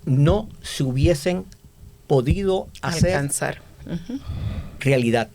no se hubiesen podido hacer realidad.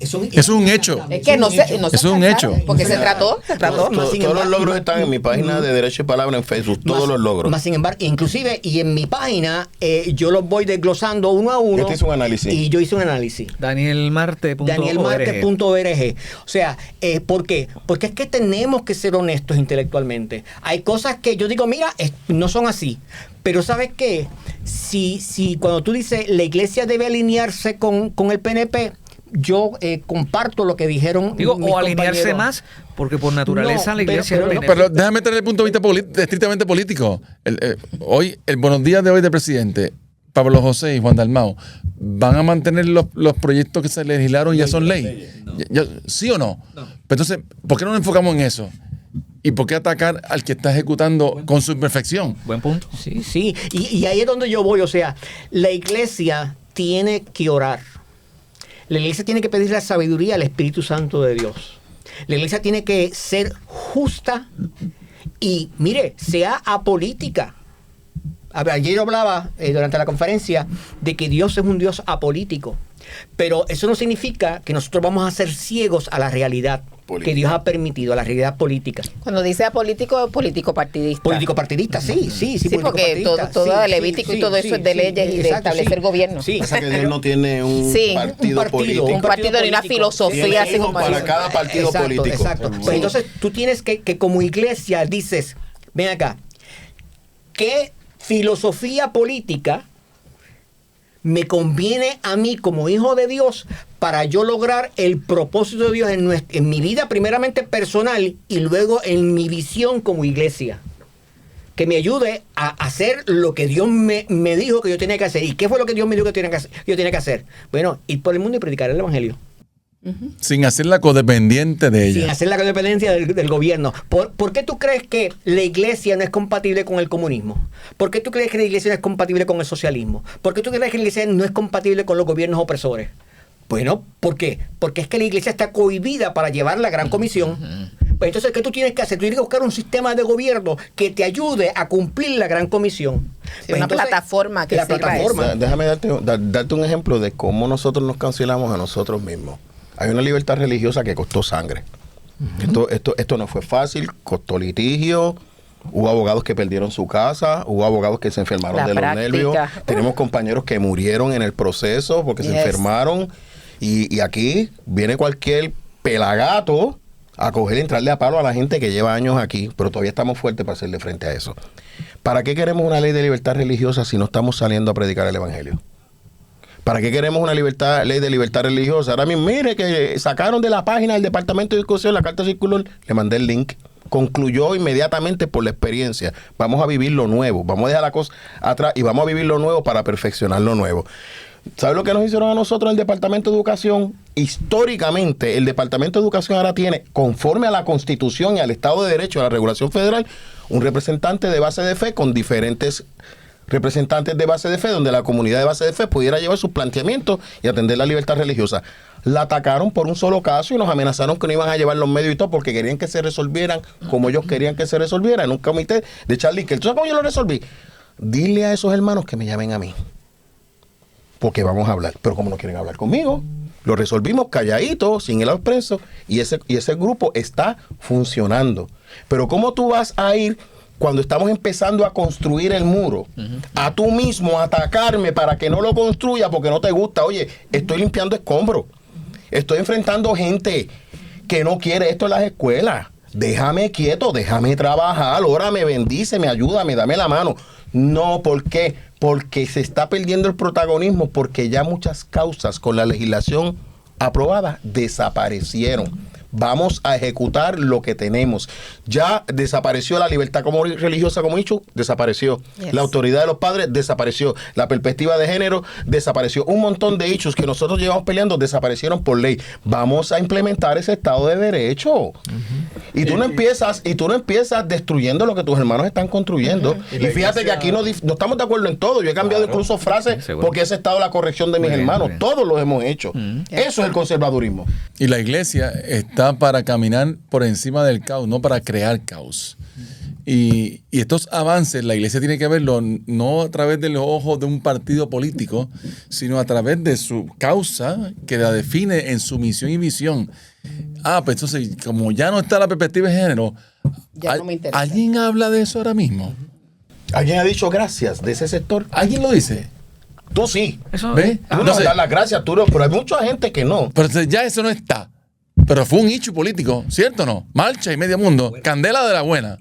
Es un hecho. Es que no se Es un hecho. Porque se trató. Todos los logros están en mi página de Derecho y Palabra en Facebook, todos los logros. Más sin embargo, inclusive, y en mi página, yo los voy desglosando uno a uno. Este hizo un análisis. Y yo hice un análisis. Danielmarte.org. Danielmarte.org. O sea, ¿por qué? Porque es que tenemos que ser honestos intelectualmente. Hay cosas que yo digo, mira, no son así. Pero ¿sabes qué? Si cuando tú dices la iglesia debe alinearse con el PNP, yo comparto lo que dijeron. Digo, mis o alinearse compañeros. más, porque por naturaleza No, la iglesia pero- es pero- Pero déjame tener el punto de vista estrictamente político. Hoy, el buenos días de hoy del presidente, Pablo José y Juan Dalmau, ¿van a mantener los proyectos que se legislaron y ya son ley? ¿Sí o no? Pero entonces, ¿por qué no nos enfocamos en eso? ¿Y por qué atacar al que está ejecutando con su imperfección? Buen punto. Sí, sí. Y ahí es donde yo voy. O sea, la iglesia tiene que orar. La iglesia tiene que pedir la sabiduría al Espíritu Santo de Dios. La iglesia tiene que ser justa y, mire, sea apolítica. Ayer hablaba durante la conferencia de que Dios es un Dios apolítico. Pero eso no significa que nosotros vamos a ser ciegos a la realidad que Dios ha permitido, a la realidad política. Cuando dice político partidista. Político partidista, sí. Sí, político porque partidista, todo Levítico y todo eso es de leyes y de establecer gobierno. Sí. Pasa que Dios no tiene un Sí. partido político. Un partido ni una político. filosofía Tiene así uno como para eso. cada partido político. Exacto. Sí. Pues entonces tú tienes que como iglesia dices, ven acá, ¿qué filosofía política me conviene a mí como hijo de Dios para yo lograr el propósito de Dios en mi vida primeramente personal y luego en mi visión como iglesia? Que me ayude a hacer lo que Dios me dijo que yo tenía que hacer. ¿Y qué fue lo que Dios me dijo que yo tenía que hacer? Bueno, ir por el mundo y predicar el evangelio. Sin hacerla codependiente de ella. Sin hacer la dependencia del gobierno. ¿Por qué tú crees que la iglesia no es compatible con el comunismo? ¿Por qué tú crees que la iglesia no es compatible con el socialismo? ¿Por qué tú crees que la iglesia no es compatible con los gobiernos opresores? Bueno, ¿por qué? Porque es que la iglesia está cohibida para llevar la gran comisión. Pues entonces, ¿qué tú tienes que hacer? Tú tienes que buscar un sistema de gobierno que te ayude a cumplir la gran comisión. Sí, Pues una entonces, plataforma que la sirva plataforma. eso. Déjame darte un ejemplo de cómo nosotros nos cancelamos a nosotros mismos. Hay una libertad religiosa que costó sangre. Esto no fue fácil, costó litigio. Hubo abogados que perdieron su casa, hubo abogados que se enfermaron La de los práctica. nervios. Tenemos compañeros que murieron en el proceso porque se Yes. enfermaron. Y aquí viene cualquier pelagato a coger y entrarle a palo a la gente que lleva años aquí, pero todavía estamos fuertes para hacerle frente a eso. ¿Para qué queremos una ley de libertad religiosa si no estamos saliendo a predicar el evangelio? ¿Para qué queremos una ley de libertad religiosa? Ahora mismo, mire que sacaron de la página del Departamento de Discusión la carta circular, le mandé el link. Concluyó inmediatamente por la experiencia. Vamos a vivir lo nuevo, vamos a dejar la cosa atrás y vamos a vivir lo nuevo para perfeccionar lo nuevo. ¿Sabes lo que nos hicieron a nosotros en el Departamento de Educación? Históricamente, el Departamento de Educación ahora tiene, conforme a la Constitución y al Estado de Derecho, a la regulación federal, un representante de base de fe con diferentes representantes de base de fe, donde la comunidad de base de fe pudiera llevar sus planteamientos y atender la libertad religiosa. La atacaron por un solo caso y nos amenazaron que no iban a llevar los medios y todo porque querían que se resolvieran como ellos querían que se resolviera en un comité de Charlie Kirk. ¿Tú sabes cómo yo lo resolví? Dile a esos hermanos que me llamen a mí, porque vamos a hablar. Pero como no quieren hablar conmigo, lo resolvimos calladito, sin ir a los presos, y ese grupo está funcionando. Pero ¿cómo tú vas a ir cuando estamos empezando a construir el muro, a tú mismo atacarme para que no lo construya porque no te gusta? Oye, estoy limpiando escombros, estoy enfrentando gente que no quiere esto en las escuelas. Déjame quieto, déjame trabajar, órame, bendíceme, ayúdame, dame la mano. No, ¿por qué? Porque se está perdiendo el protagonismo, porque ya muchas causas con la legislación aprobada desaparecieron. Vamos a ejecutar lo que tenemos. Ya desapareció la libertad como religiosa, como he dicho, desapareció. Yes. La autoridad de los padres desapareció. La perspectiva de género desapareció. Un montón de hechos que nosotros llevamos peleando desaparecieron por ley. Vamos a implementar ese Estado de Derecho. Y tú no empiezas destruyendo lo que tus hermanos están construyendo. Y fíjate que aquí no estamos de acuerdo en todo. Yo he cambiado incluso frases porque ese ha estado la corrección de mis hermanos. Todos lo hemos hecho. Eso es el conservadurismo. Y la iglesia está para caminar por encima del caos, no para crear caos. Y estos avances la iglesia tiene que verlo no a través de los ojos de un partido político, sino a través de su causa que la define en su misión y visión. Pues entonces, como ya no está la perspectiva de género, Ya no me interesa. ¿alguien habla de eso ahora mismo? ¿Alguien ha dicho gracias de ese sector? ¿Alguien lo dice? Tú sí. Eso, ¿Ve? Tú no das las gracias, tú no, pero hay mucha gente que no. Pero ya eso no está. Pero fue un hecho político, ¿cierto o no? Marcha y medio mundo. Candela de la buena.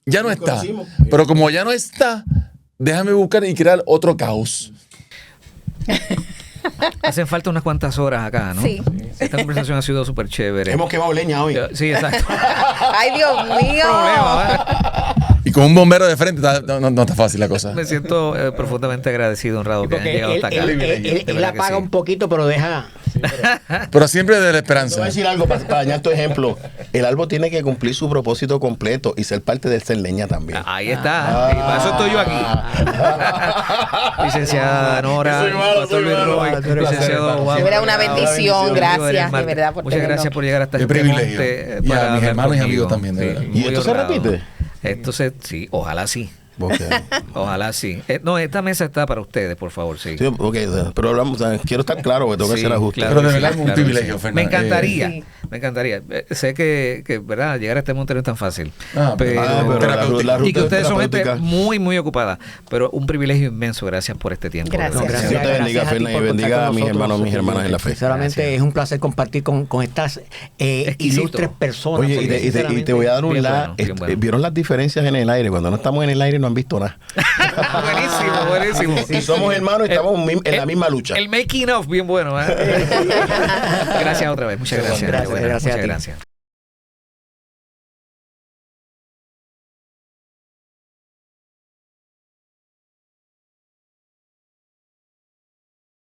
Ya no está. Pero como ya no está, déjame buscar y crear otro caos. hacen falta unas cuantas horas acá, ¿no? Sí. Esta conversación ha sido súper chévere. Hemos quemado leña hoy. Sí, exacto. Ay, Dios mío. Problema, ¿verdad? Y con un bombero de frente no está fácil la cosa. Me siento profundamente agradecido, honrado que hayan Porque llegado hasta acá. él De verdad que apaga sí. un poquito, pero deja... Pero siempre de la Te voy a esperanza. decir algo para dañar tu ejemplo. El árbol tiene que cumplir su propósito completo y ser parte del ser leña también. Ahí está. Y para eso estoy yo aquí. Licenciada Nora, Soy malo, Pastor Luis soy malo. Roy, licenciado Juan. De verdad, una bendición. Gracias, de verdad, por Muchas tenernos. gracias por llegar hasta Qué este privilegio. monte Y a para mis hablar hermanos y conmigo. amigos también, de Sí, verdad. ¿Y muy esto se honrado. repite? Esto sí, ojalá sí. Okay. Ojalá sí. No, esta mesa está para ustedes, por favor, sí. Sí, ok, pero hablamos, quiero estar claro porque tengo que Sí, hacer ajustes. claro Pero de que verdad sí, es un claro que privilegio, sí. Fernando. Me encantaría, Sí. me encantaría. Sé que, ¿verdad? Llegar a este monte no es tan fácil. Pero pero la y que ruta ustedes son gente terapéutica. muy, muy ocupada. Pero un privilegio inmenso. Gracias por este tiempo. Gracias. de verdad. Dios te bendiga, Gracias a ti Fernan, y por bendiga contar a con mis nosotros. hermanos, mis hermanas en la fe. Sinceramente Gracias. es un placer compartir con estas Exquisito. ilustres personas. Oye, porque y te voy a dar un bien la. bueno, bien bueno. ¿Vieron las diferencias en el aire? Cuando no estamos en el aire no han visto nada. Buenísimo, buenísimo. Y somos hermanos y estamos en la misma lucha. El making of, bien bueno. ¿Eh? Gracias otra vez. Muchas gracias. Gracias, Qué buena, gracias a muchas ti. gracias.